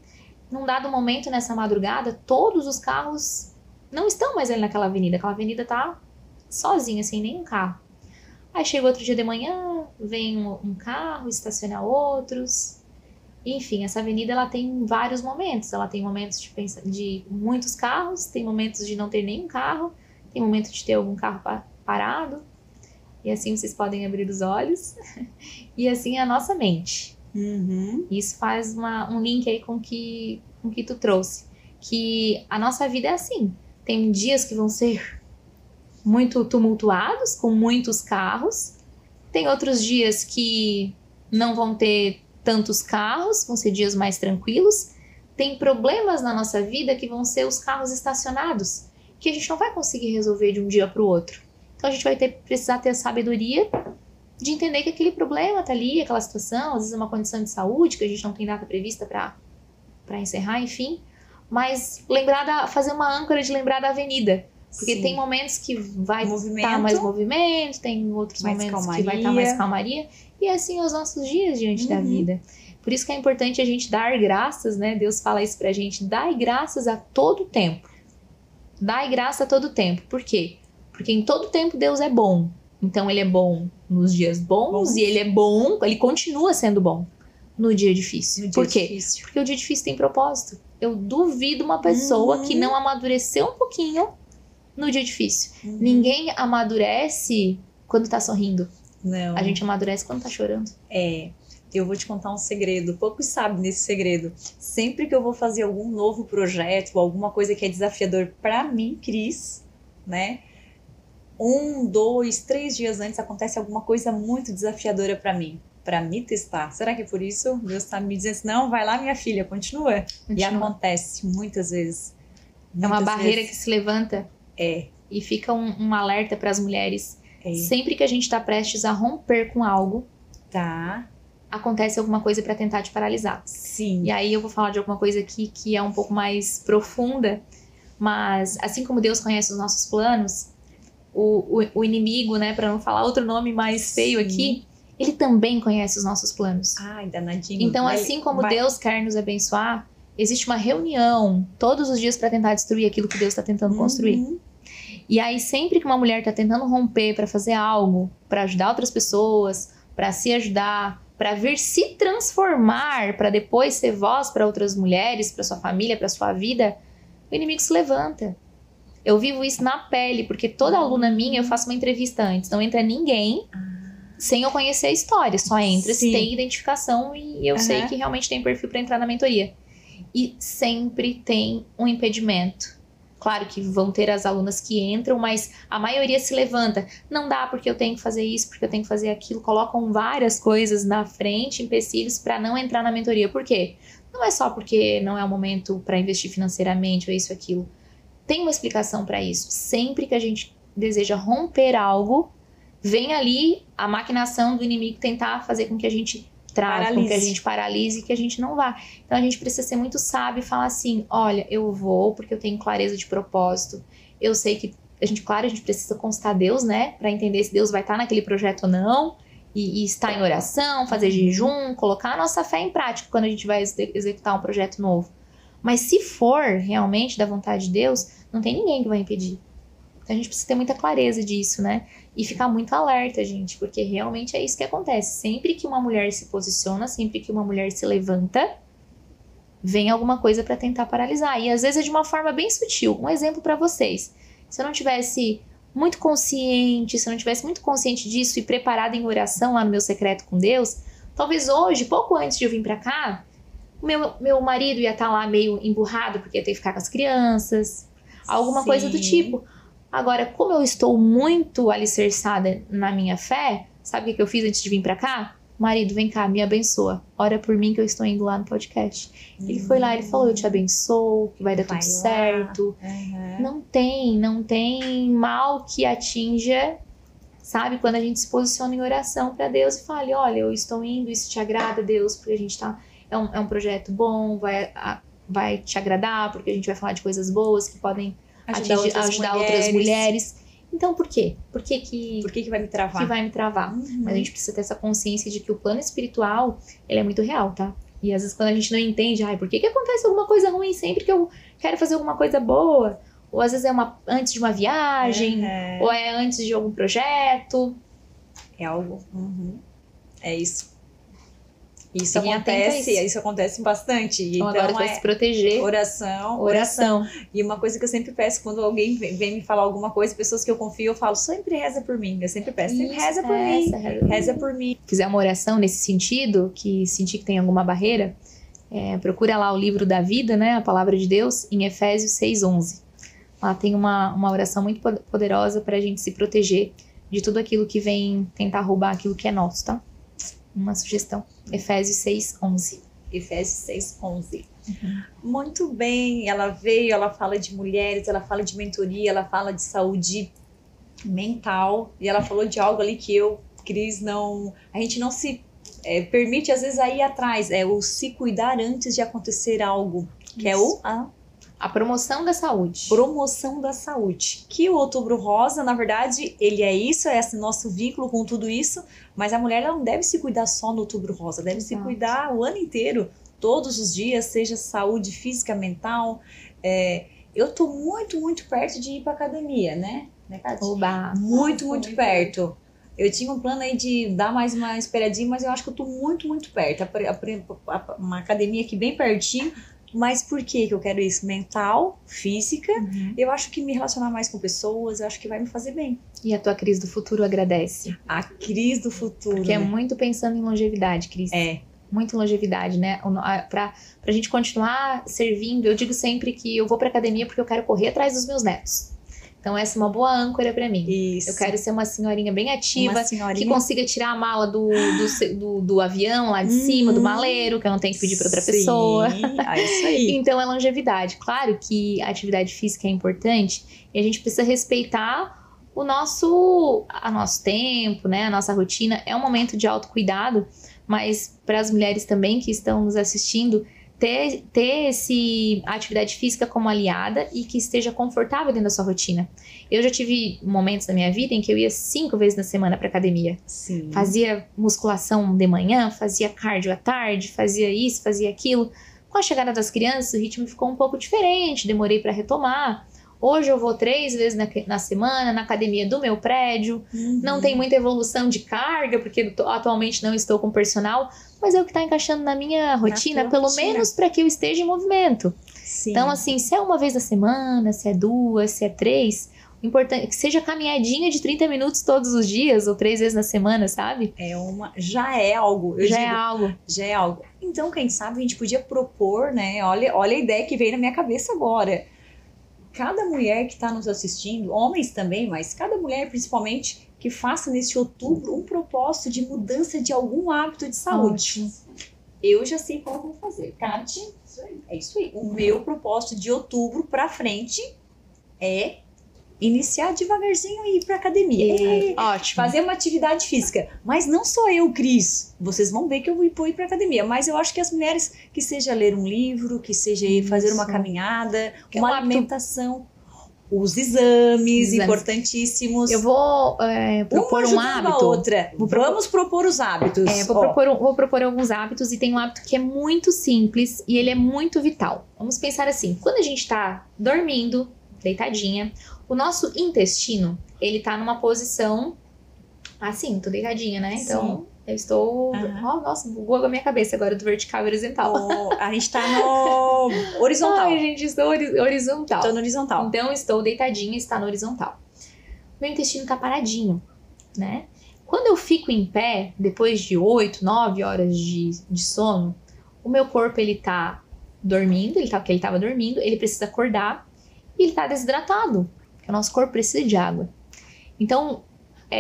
Num dado momento, nessa madrugada, todos os carros não estão mais ali naquela avenida. Aquela avenida tá sozinha, sem nenhum carro. Aí chega outro dia de manhã, vem um carro, estaciona outros. Enfim, essa avenida ela tem vários momentos. Ela tem momentos de muitos carros, tem momentos de não ter nenhum carro, tem momento de ter algum carro parado. E assim vocês podem abrir os olhos. E assim é a nossa mente. Isso faz um link aí com o que tu trouxe. Que a nossa vida é assim. Tem dias que vão ser muito tumultuados, com muitos carros. Tem outros dias que não vão ter tantos carros, vão ser dias mais tranquilos. Tem problemas na nossa vida que vão ser os carros estacionados, que a gente não vai conseguir resolver de um dia para o outro. Então a gente vai precisar ter a sabedoria de entender que aquele problema tá ali, aquela situação, às vezes é uma condição de saúde, que a gente não tem data prevista para encerrar, enfim. Mas fazer uma âncora de lembrar da avenida. Porque tem momentos que vai estar mais movimento, tem outros momentos que vai estar mais calmaria. E assim os nossos dias diante da vida. Por isso que é importante a gente dar graças, né? Deus fala isso pra gente, dai graças a todo tempo. Dai graça a todo tempo. Por quê? Porque em todo tempo Deus é bom. Então ele é bom nos dias bons e ele é bom, ele continua sendo bom no dia difícil. Por quê? Porque o dia difícil tem propósito. Eu duvido uma pessoa que não amadureceu um pouquinho no dia difícil. Ninguém amadurece quando tá sorrindo.
Não.
A gente amadurece quando tá chorando.
Eu vou te contar um segredo. Poucos sabem desse segredo. Sempre que eu vou fazer algum novo projeto ou alguma coisa que é desafiador pra mim, Cris, né? 1, 2, 3 dias antes acontece alguma coisa muito desafiadora pra mim. Pra me testar. Será que é por isso? Deus tá me dizendo assim, não, vai lá minha filha, continua. E acontece muitas vezes.
É uma barreira que se levanta.
E
fica um alerta para as mulheres. Sempre que a gente tá prestes a romper com algo, acontece alguma coisa para tentar te paralisar.
Sim.
E aí eu vou falar de alguma coisa aqui que é um pouco mais profunda, mas assim como Deus conhece os nossos planos, o inimigo, né, para não falar outro nome mais feio aqui, ele também conhece os nossos planos.
Ai, danadinho.
Então, assim como Deus quer nos abençoar, existe uma reunião todos os dias para tentar destruir aquilo que Deus está tentando construir. E aí, sempre que uma mulher está tentando romper para fazer algo, para ajudar outras pessoas, para se ajudar, para vir se transformar, para depois ser voz para outras mulheres, para sua família, para sua vida, o inimigo se levanta. Eu vivo isso na pele, porque toda aluna minha, eu faço uma entrevista antes. Não entra ninguém sem eu conhecer a história. Só entra se tem identificação e eu sei que realmente tem perfil para entrar na mentoria. E sempre tem um impedimento. Claro que vão ter as alunas que entram, mas a maioria se levanta. Não dá porque eu tenho que fazer isso, porque eu tenho que fazer aquilo. Colocam várias coisas na frente, empecilhos para não entrar na mentoria. Por quê? Não é só porque não é o momento para investir financeiramente ou isso, aquilo. Tem uma explicação para isso. Sempre que a gente deseja romper algo, vem ali a maquinação do inimigo tentar fazer com que a gente trave, com que a gente paralise e que a gente não vá. Então a gente precisa ser muito sábio e falar assim, olha, eu vou porque eu tenho clareza de propósito. Eu sei que a gente precisa consultar Deus, né? Para entender se Deus vai estar naquele projeto ou não. E estar em oração, fazer jejum, colocar a nossa fé em prática quando a gente vai executar um projeto novo. Mas se for realmente da vontade de Deus, não tem ninguém que vai impedir. Então a gente precisa ter muita clareza disso, né? E ficar muito alerta, gente, porque realmente é isso que acontece. Sempre que uma mulher se posiciona, sempre que uma mulher se levanta, vem alguma coisa para tentar paralisar. E às vezes é de uma forma bem sutil. Um exemplo para vocês. Se eu não tivesse muito consciente, disso e preparada em oração lá no meu secreto com Deus, talvez hoje, pouco antes de eu vir para cá, meu marido ia estar lá meio emburrado porque ia ter que ficar com as crianças, alguma coisa do tipo. Agora, como eu estou muito alicerçada na minha fé, sabe o que eu fiz antes de vir pra cá? Marido, vem cá, me abençoa. Ora por mim que eu estou indo lá no podcast. Ele foi lá, ele falou, eu te abençoo, que vai dar tudo certo. Não tem mal que atinja, sabe? Quando a gente se posiciona em oração pra Deus e fala, olha, eu estou indo, isso te agrada, Deus, porque a gente tá... É um projeto bom, vai te agradar, porque a gente vai falar de coisas boas que podem ajudar outras mulheres. Então, por quê? Por que vai me travar? Mas a gente precisa ter essa consciência de que o plano espiritual, ele é muito real, tá? E às vezes quando a gente não entende, por que acontece alguma coisa ruim sempre que eu quero fazer alguma coisa boa? Ou às vezes é antes de uma viagem, ou é antes de algum projeto.
É algo. É isso. Isso acontece bastante.
Então agora vai se proteger.
Oração. E uma coisa que eu sempre peço quando alguém vem me falar alguma coisa, pessoas que eu confio, eu falo, sempre reza por mim. Eu sempre peço, reza por mim.
Fizer uma oração nesse sentido, que sentir que tem alguma barreira, procura lá o livro da vida, né? A palavra de Deus, em Efésios 6:11. Lá tem uma oração muito poderosa pra gente se proteger de tudo aquilo que vem tentar roubar aquilo que é nosso, tá? Uma sugestão. Efésios 6:11.
Efésios 6:11. Muito bem. Ela veio, ela fala de mulheres, ela fala de mentoria, ela fala de saúde mental. E ela falou de algo ali que Cris, a gente não se permite às vezes a ir atrás, o se cuidar antes de acontecer algo, que
Isso.
é
A promoção da saúde.
promoção da saúde. Que o Outubro Rosa, na verdade, ele é isso, é esse nosso vínculo com tudo isso, mas a mulher ela não deve se cuidar só no Outubro Rosa, deve se cuidar o ano inteiro, todos os dias, seja saúde física, mental. Eu tô muito, muito perto de ir pra academia, né, Cátia?
Oba.
Muito, muito perto. Eu tinha um plano aí de dar mais uma esperadinha, mas eu acho que eu tô muito, muito perto. Uma academia aqui bem pertinho. Mas por que eu quero isso? Mental, física. Eu acho que me relacionar mais com pessoas, eu acho que vai me fazer bem.
E a tua Cris do futuro agradece.
A Cris do futuro.
Porque é muito pensando em longevidade, Cris. Muito longevidade, né? Pra gente continuar servindo, eu digo sempre que eu vou pra academia porque eu quero correr atrás dos meus netos. Então essa é uma boa âncora pra mim.
Isso.
Eu quero ser uma senhorinha bem ativa,
Uma senhorinha.
que consiga tirar a mala do avião lá de cima, do maleiro, que eu não tenho que pedir pra outra pessoa.
É isso aí.
Então é longevidade. Claro que a atividade física é importante e a gente precisa respeitar o nosso tempo, né? A nossa rotina. É um momento de autocuidado, mas para as mulheres também que estão nos assistindo, ter a atividade física como aliada e que esteja confortável dentro da sua rotina. Eu já tive momentos da minha vida em que eu ia 5 vezes na semana para academia.
Sim.
Fazia musculação de manhã, fazia cardio à tarde, fazia isso, fazia aquilo. Com a chegada das crianças, o ritmo ficou um pouco diferente, demorei para retomar. Hoje eu vou 3 vezes na semana na academia do meu prédio. Não tem muita evolução de carga, porque atualmente não estou com personal, mas é o que está encaixando na minha rotina, pelo menos para que eu esteja em movimento.
Sim.
Então, assim, se é 1 vez na semana, se é 2, se é 3, o importante é que seja caminhadinha de 30 minutos todos os dias, ou 3 vezes na semana, sabe?
Já é algo. Já é algo. Então, quem sabe a gente podia propor, né? Olha a ideia que veio na minha cabeça agora. Cada mulher que está nos assistindo, homens também, mas cada mulher principalmente, que faça nesse outubro um propósito de mudança de algum hábito de saúde.
Ótimo.
Eu já sei como vou fazer. Cátia, é isso aí. O meu propósito de outubro pra frente é iniciar devagarzinho e ir pra academia.
Ótimo.
Fazer uma atividade física. Mas não só eu, Cris. Vocês vão ver que eu vou ir pra academia. Mas eu acho que as mulheres, que seja ler um livro, que seja fazer uma caminhada, uma alimentação, os exames importantíssimos.
Eu vou propor um hábito.
Outra. Vamos propor os hábitos.
Vou propor alguns hábitos e tem um hábito que é muito simples e ele é muito vital. Vamos pensar assim, quando a gente tá dormindo, deitadinha, o nosso intestino, ele tá numa posição assim, tô deitadinha, né? Então, eu estou... nossa, bugou a minha cabeça agora do vertical e horizontal.
A gente tá no horizontal.
Ai, gente, estou horizontal.
Tô no horizontal.
Então, estou deitadinha e está no horizontal. Meu intestino tá paradinho, né? Quando eu fico em pé, depois de 8, 9 horas de sono, o meu corpo, ele tá dormindo, porque ele tava dormindo, ele precisa acordar e ele tá desidratado, porque o nosso corpo precisa de água. Então,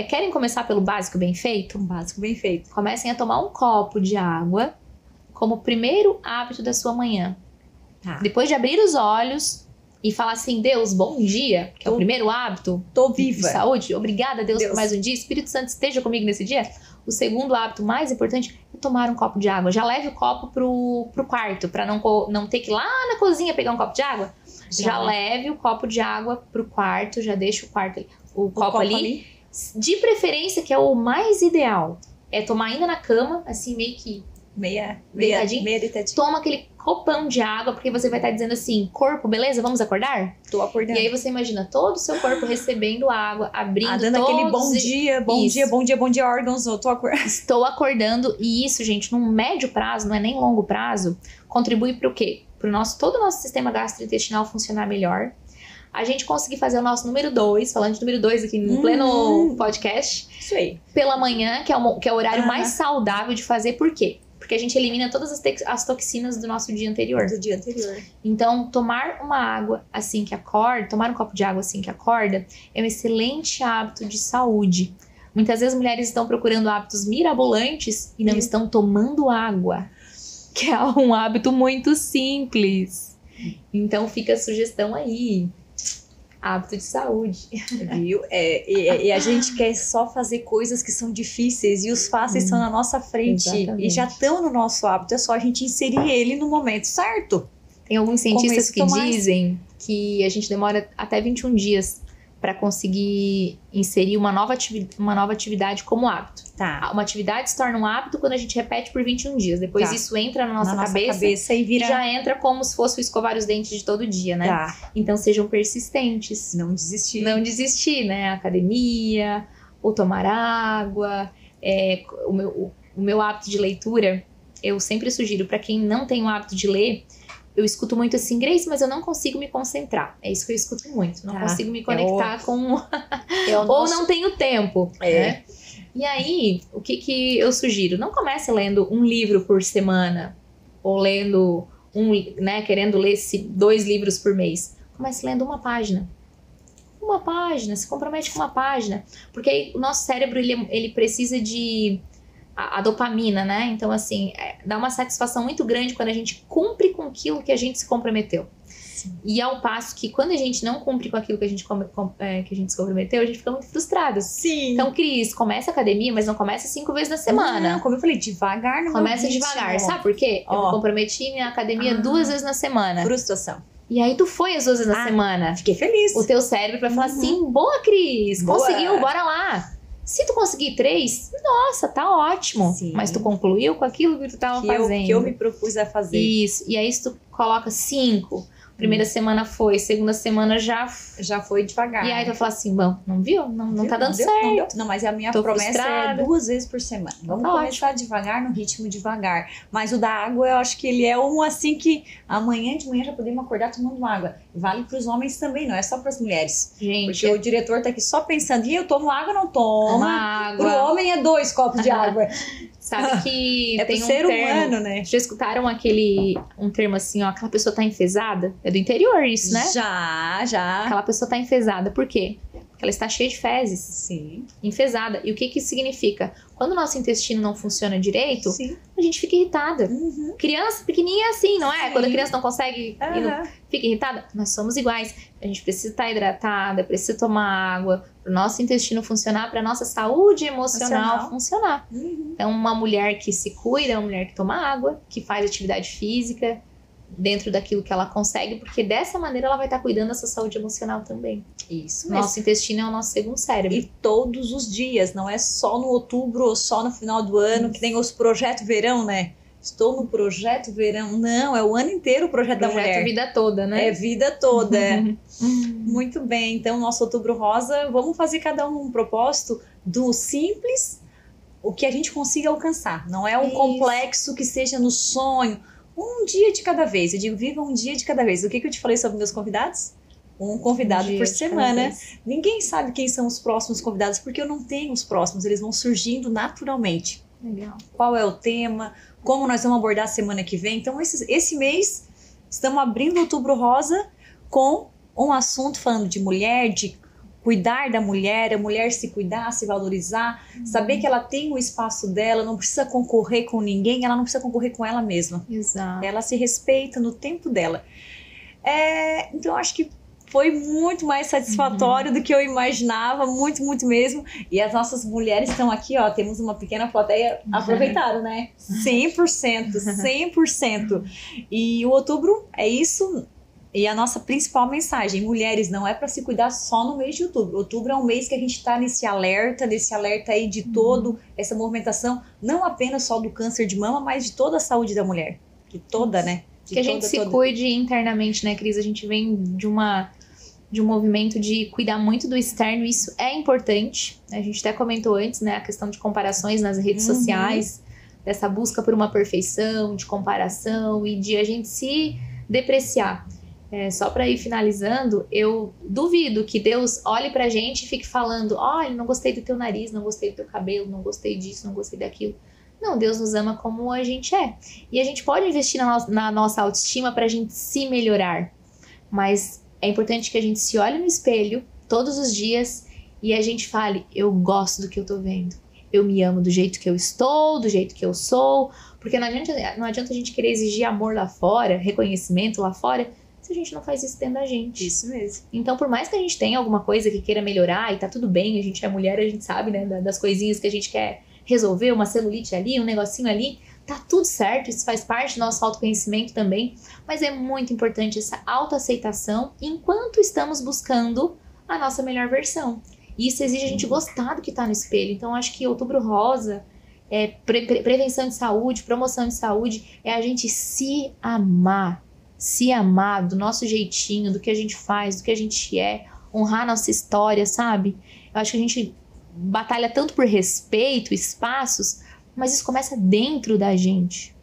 querem começar pelo básico bem feito?
Um básico bem feito.
Comecem a tomar um copo de água como primeiro hábito da sua manhã. Depois de abrir os olhos e falar assim, Deus, bom dia, que é o primeiro hábito.
Tô viva.
De saúde. Obrigada, Deus, por mais um dia. Espírito Santo esteja comigo nesse dia. O segundo hábito mais importante é tomar um copo de água. Já leve o copo pro quarto, para não ter que ir lá na cozinha pegar um copo de água. Já leve o copo de água pro quarto, já deixa o copo ali. De preferência, que é o mais ideal, é tomar ainda na cama, assim, meio que deitadinho. Toma aquele copão de água, porque você vai estar dizendo assim, corpo, beleza? Vamos acordar?
Tô acordando.
E aí você imagina todo o seu corpo recebendo água, abrindo
dando aquele bom dia, órgãos, eu tô acordando.
Estou acordando, e isso, gente, num médio prazo, não é nem longo prazo, contribui para o quê? Para todo o nosso sistema gastrointestinal funcionar melhor. A gente conseguir fazer o nosso número 2, falando de número 2 aqui no pleno podcast.
Isso aí.
Pela manhã, que é o horário mais saudável de fazer. Por quê? Porque a gente elimina todas as toxinas do nosso dia anterior. Então, tomar uma água assim que acorda, tomar um copo de água assim que acorda, é um excelente hábito de saúde. Muitas vezes as mulheres estão procurando hábitos mirabolantes e não estão tomando água, que é um hábito muito simples. Então, fica a sugestão aí. Hábito de saúde.
Viu? E a gente quer só fazer coisas que são difíceis e os fáceis estão na nossa frente.
Exatamente.
E já estão no nosso hábito, é só a gente inserir ele no momento certo.
Tem alguns cientistas que
Tomás.
dizem que a gente demora até 21 dias para conseguir inserir uma nova atividade como hábito.
Tá.
Uma atividade se torna um hábito quando a gente repete por 21 dias. Depois
Tá.
isso entra na nossa,
Na
cabeça
e
e
vira.
já entra como se fosse o escovar os dentes de todo dia, né?
Tá.
Então sejam persistentes.
Não desistir.
Não desistir, né? Academia, ou tomar água. O meu hábito de leitura, eu sempre sugiro para quem não tem o hábito de ler. Eu escuto muito assim, Grace, mas eu não consigo me concentrar. É isso que eu escuto muito. Não consigo me conectar com... Ou não tenho tempo. Né? E aí, o que eu sugiro? Não comece lendo um livro por semana. Ou lendo, querendo ler 2 livros por mês. Comece lendo uma página. Uma página, se compromete com uma página. Porque aí, o nosso cérebro, ele precisa de... A dopamina, né? Então, assim, dá uma satisfação muito grande quando a gente cumpre com aquilo que a gente se comprometeu. Sim. E ao passo que quando a gente não cumpre com aquilo que a gente se comprometeu, a gente fica muito frustrado.
Sim.
Então, Cris, começa a academia, mas não começa 5 vezes na semana.
Não, como eu falei, devagar no
Começa devagar. Sabe por quê? Eu me comprometi minha academia 2 vezes na semana.
Frustração.
E aí tu foi as 2 vezes na semana.
Fiquei feliz.
O teu cérebro vai falar assim, boa, Cris, conseguiu, bora lá. Se tu conseguir 3, nossa, tá ótimo. Sim. Mas tu concluiu com aquilo que tu tava fazendo.
Que eu me propus a fazer.
Isso. E aí se tu coloca 5, primeira semana foi, segunda semana já
foi devagar.
E aí tu vai falar assim, bom, não viu? Não tá dando certo.
Não, mas a minha promessa frustrada. É 2 vezes por semana. Vamos começar devagar, no ritmo devagar. Mas o da água, eu acho que ele é um assim que amanhã de manhã já podemos acordar tomando água. Vale pros homens também, não é só pras mulheres.
Gente.
Porque o diretor tá aqui só pensando, e eu tomo água, não toma.
Água.
Pro homem é 2 copos de água.
Sabe que
é
tem
pro ser
termo,
humano, né?
Já escutaram um termo assim, ó, aquela pessoa tá enfesada? É do interior isso, né?
Já.
Aquela pessoa tá enfesada. Por quê? Porque ela está cheia de fezes.
Sim.
Enfesada. E o que isso significa? Quando o nosso intestino não funciona direito,
sim,
a gente fica irritada.
Uhum.
Criança pequenininha é assim, não é?
Sim.
Quando a criança não consegue, fica irritada. Nós somos iguais. A gente precisa estar hidratada, precisa tomar água, para o nosso intestino funcionar, para a nossa saúde emocional funcionar.
Uhum.
Então, uma mulher que se cuida é uma mulher que toma água, que faz atividade física dentro daquilo que ela consegue, porque dessa maneira ela vai estar cuidando da sua saúde emocional também.
Isso.
Nosso intestino é o nosso segundo cérebro.
E todos os dias, não é só no outubro ou só no final do ano, que tem os projetos verão, né? Estou no projeto verão. Não, é o ano inteiro o projeto da mulher.
Vida toda, né?
É vida toda. Muito bem. Então, nosso Outubro Rosa, vamos fazer cada um propósito do simples, o que a gente consiga alcançar. Não é um complexo que seja no sonho. Um dia de cada vez. Eu digo, viva um dia de cada vez. O que eu te falei sobre meus convidados? Um convidado por semana. Ninguém sabe quem são os próximos convidados, porque eu não tenho os próximos. Eles vão surgindo naturalmente.
Legal.
Qual é o tema? Como nós vamos abordar a semana que vem? Então, esse mês, estamos abrindo o Outubro Rosa com um assunto falando de mulher, de cuidar da mulher, a mulher se cuidar, se valorizar, saber que ela tem o espaço dela, não precisa concorrer com ninguém, ela não precisa concorrer com ela mesma.
Exato.
Ela se respeita no tempo dela. Então, acho que foi muito mais satisfatório do que eu imaginava, muito, muito mesmo. E as nossas mulheres estão aqui, ó, temos uma pequena plateia, aproveitaram, né? 100%, 100%. E o outubro é isso. E a nossa principal mensagem, mulheres, não é para se cuidar só no mês de outubro. Outubro é um mês que a gente está nesse alerta aí de todo essa movimentação, não apenas só do câncer de mama, mas de toda a saúde da mulher. De toda, né?
Que a gente se cuide internamente, né, Cris? A gente vem de um movimento de cuidar muito do externo, isso é importante. A gente até comentou antes, né, a questão de comparações nas redes sociais, dessa busca por uma perfeição, de comparação e de a gente se depreciar. Só para ir finalizando, eu duvido que Deus olhe pra gente e fique falando, olha, não gostei do teu nariz, não gostei do teu cabelo, não gostei disso, não gostei daquilo. Não, Deus nos ama como a gente é. E a gente pode investir na nossa autoestima pra gente se melhorar. Mas é importante que a gente se olhe no espelho todos os dias e a gente fale, eu gosto do que eu tô vendo. Eu me amo do jeito que eu estou, do jeito que eu sou. Porque não adianta a gente querer exigir amor lá fora, reconhecimento lá fora, se se a gente não faz isso dentro da gente?
Isso mesmo.
Então, por mais que a gente tenha alguma coisa que queira melhorar, e tá tudo bem, a gente é mulher, a gente sabe, né, das coisinhas que a gente quer resolver, uma celulite ali, um negocinho ali, tá tudo certo, isso faz parte do nosso autoconhecimento também, mas é muito importante essa autoaceitação enquanto estamos buscando a nossa melhor versão. E isso exige a gente gostar do que tá no espelho. Então, acho que Outubro Rosa, prevenção de saúde, promoção de saúde, é a gente se amar do nosso jeitinho, do que a gente faz, do que a gente é, honrar nossa história, sabe? Eu acho que a gente batalha tanto por respeito, espaços, mas isso começa dentro da gente.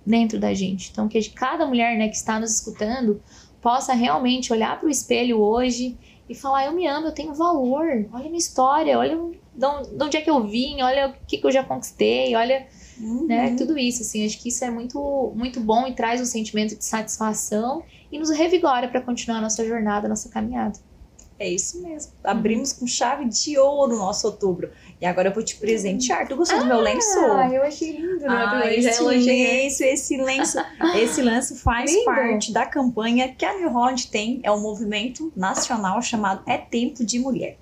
Então, que cada mulher, né, que está nos escutando possa realmente olhar para o espelho hoje e falar, eu me amo, eu tenho valor, olha a minha história, olha de onde é que eu vim, olha o que eu já conquistei, olha, né, tudo isso, assim, acho que isso é muito, muito bom e traz um sentimento de satisfação e nos revigora para continuar a nossa jornada, a nossa caminhada.
É isso mesmo. Abrimos com chave de ouro o nosso outubro. E agora eu vou te presentear. Tu gostou do meu lenço?
Ah, eu achei lindo, né?
Esse lenço faz
lindo.
parte da campanha que a New Holland tem. É um movimento nacional chamado É Tempo de Mulher.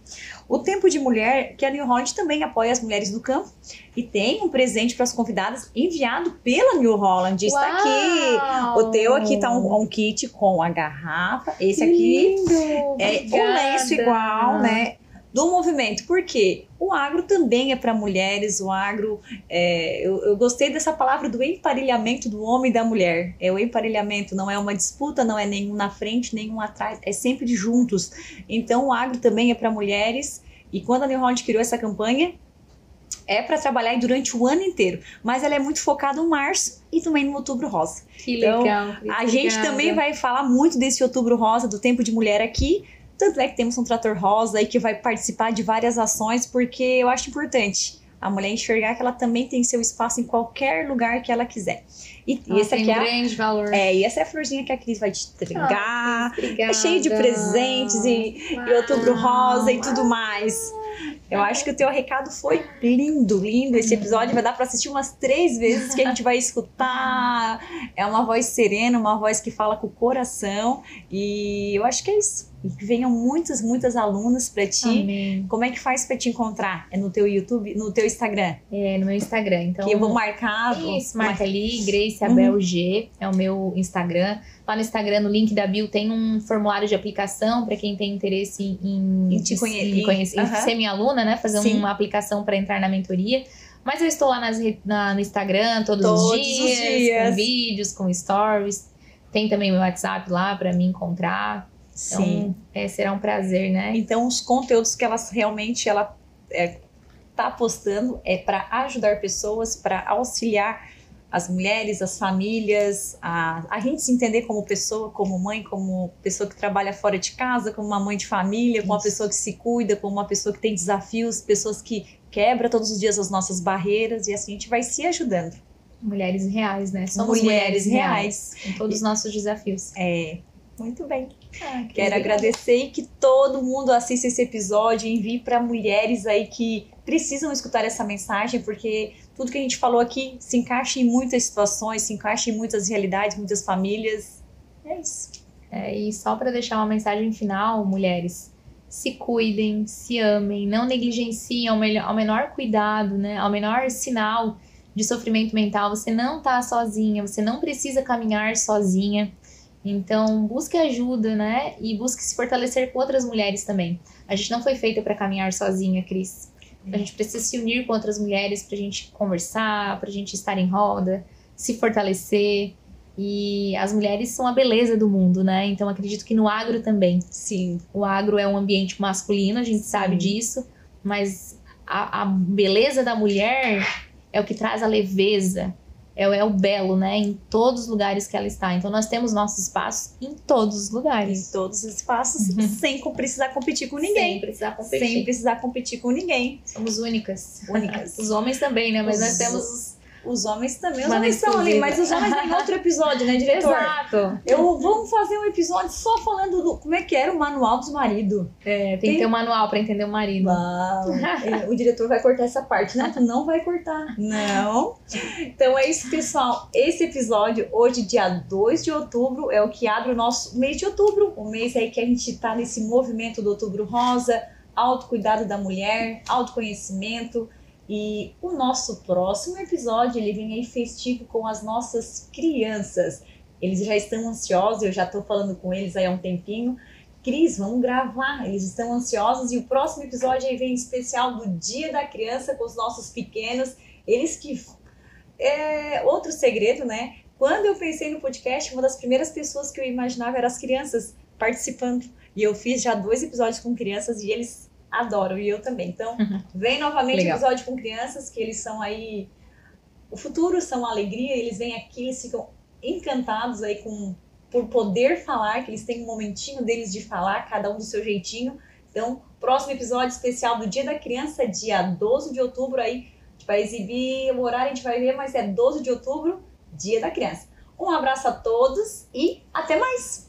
O Tempo de Mulher, que a New Holland também apoia as mulheres do campo. E tem um presente para as convidadas enviado pela New Holland. Está aqui. O teu aqui tá um kit com a garrafa. Esse aqui é um lenço igual, né? Do movimento. Por quê? O agro também é para mulheres. O agro, eu gostei dessa palavra do emparelhamento do homem e da mulher. O emparelhamento não é uma disputa, não é nenhum na frente, nenhum atrás, é sempre de juntos. Então o agro também é para mulheres. E quando a New Holland criou essa campanha, é para trabalhar durante o ano inteiro, mas ela é muito focada no março e também no Outubro Rosa.
Que legal.
A gente também vai falar muito desse Outubro Rosa, do Tempo de Mulher aqui. Tanto é que temos um trator rosa aí que vai participar de várias ações, porque eu acho importante a mulher enxergar que ela também tem seu espaço em qualquer lugar que ela quiser. E esse aqui
tem grande valor.
E essa é a florzinha que a Cris vai te entregar.
Obrigada.
É cheio de presentes e Outubro Rosa e tudo mais. Eu acho que o teu recado foi lindo, lindo. Esse episódio vai dar para assistir umas 3 vezes, que a gente vai escutar. É uma voz serena, uma voz que fala com o coração. E eu acho que é isso. E que venham muitas, muitas alunas para ti.
Amém.
Como é que faz para te encontrar? É no teu YouTube, no teu Instagram?
É, no meu Instagram. Então,
que eu vou marcar.
Isso, marca ali, Grace Abel G, é o meu Instagram. Lá no Instagram, no link da bio, tem um formulário de aplicação para quem tem interesse em
te
conhecer, em ser minha aluna, né? Fazer uma aplicação para entrar na mentoria. Mas eu estou lá no Instagram todos os dias, com vídeos, com stories. Tem também meu WhatsApp lá para me encontrar. Então, será um prazer, né?
Então, os conteúdos que ela tá postando é para ajudar pessoas, para auxiliar as mulheres, as famílias, a gente se entender como pessoa, como mãe, como pessoa que trabalha fora de casa, como uma mãe de família, como uma pessoa que se cuida, como uma pessoa que tem desafios, pessoas que quebram todos os dias as nossas barreiras, e assim a gente vai se ajudando.
Mulheres reais, né? Somos mulheres reais com todos os nossos desafios.
Muito bem. Quero agradecer e que todo mundo assista esse episódio e envie para mulheres aí que precisam escutar essa mensagem, porque tudo que a gente falou aqui se encaixa em muitas situações, se encaixa em muitas realidades, muitas famílias. É isso.
E só para deixar uma mensagem final, mulheres, se cuidem, se amem, não negligenciem ao menor cuidado, né? Ao menor sinal de sofrimento mental. Você não tá sozinha, você não precisa caminhar sozinha. Então, busque ajuda, né? E busque se fortalecer com outras mulheres também. A gente não foi feita para caminhar sozinha, Cris. A gente precisa se unir com outras mulheres pra gente conversar, pra gente estar em roda, se fortalecer. E as mulheres são a beleza do mundo, né? Então, acredito que no agro também.
Sim.
O agro é um ambiente masculino, a gente sabe disso. Mas a beleza da mulher é o que traz a leveza. É o belo, né? Em todos os lugares que ela está. Então, nós temos nossos espaços em todos os lugares.
Em todos os espaços, sem precisar competir com ninguém.
Sem precisar competir
com ninguém.
Somos únicas. Os homens também, né? Mas nós temos
Os homens também. Os
Manda
homens estão ali,
exclusiva.
mas os homens em outro episódio, né, diretor?
Exato.
Vamos fazer um episódio só falando do como é que era o manual dos maridos.
Tem que ter um manual pra entender o marido.
Uau. O diretor vai cortar essa parte. Não, tu não vai cortar. Não. Então é isso, pessoal. Esse episódio, hoje, dia 2 de outubro, é o que abre o nosso mês de outubro. O mês aí que a gente tá nesse movimento do Outubro Rosa, autocuidado da mulher, autoconhecimento. E o nosso próximo episódio, ele vem aí festivo com as nossas crianças. Eles já estão ansiosos, eu já estou falando com eles aí há um tempinho. Cris, vamos gravar, eles estão ansiosos. E o próximo episódio aí vem especial do Dia da Criança com os nossos pequenos. Eles que... outro segredo, né? Quando eu pensei no podcast, uma das primeiras pessoas que eu imaginava eram as crianças participando. E eu fiz já 2 episódios com crianças e eles... adoram, e eu também. Então, vem novamente o episódio com crianças, que eles são aí o futuro, são a alegria, eles vêm aqui, eles ficam encantados aí por poder falar, que eles têm um momentinho deles de falar, cada um do seu jeitinho. Então, próximo episódio especial do Dia da Criança, dia 12 de outubro, aí a gente vai exibir o horário, a gente vai ver, mas é 12 de outubro, Dia da Criança. Um abraço a todos e até mais!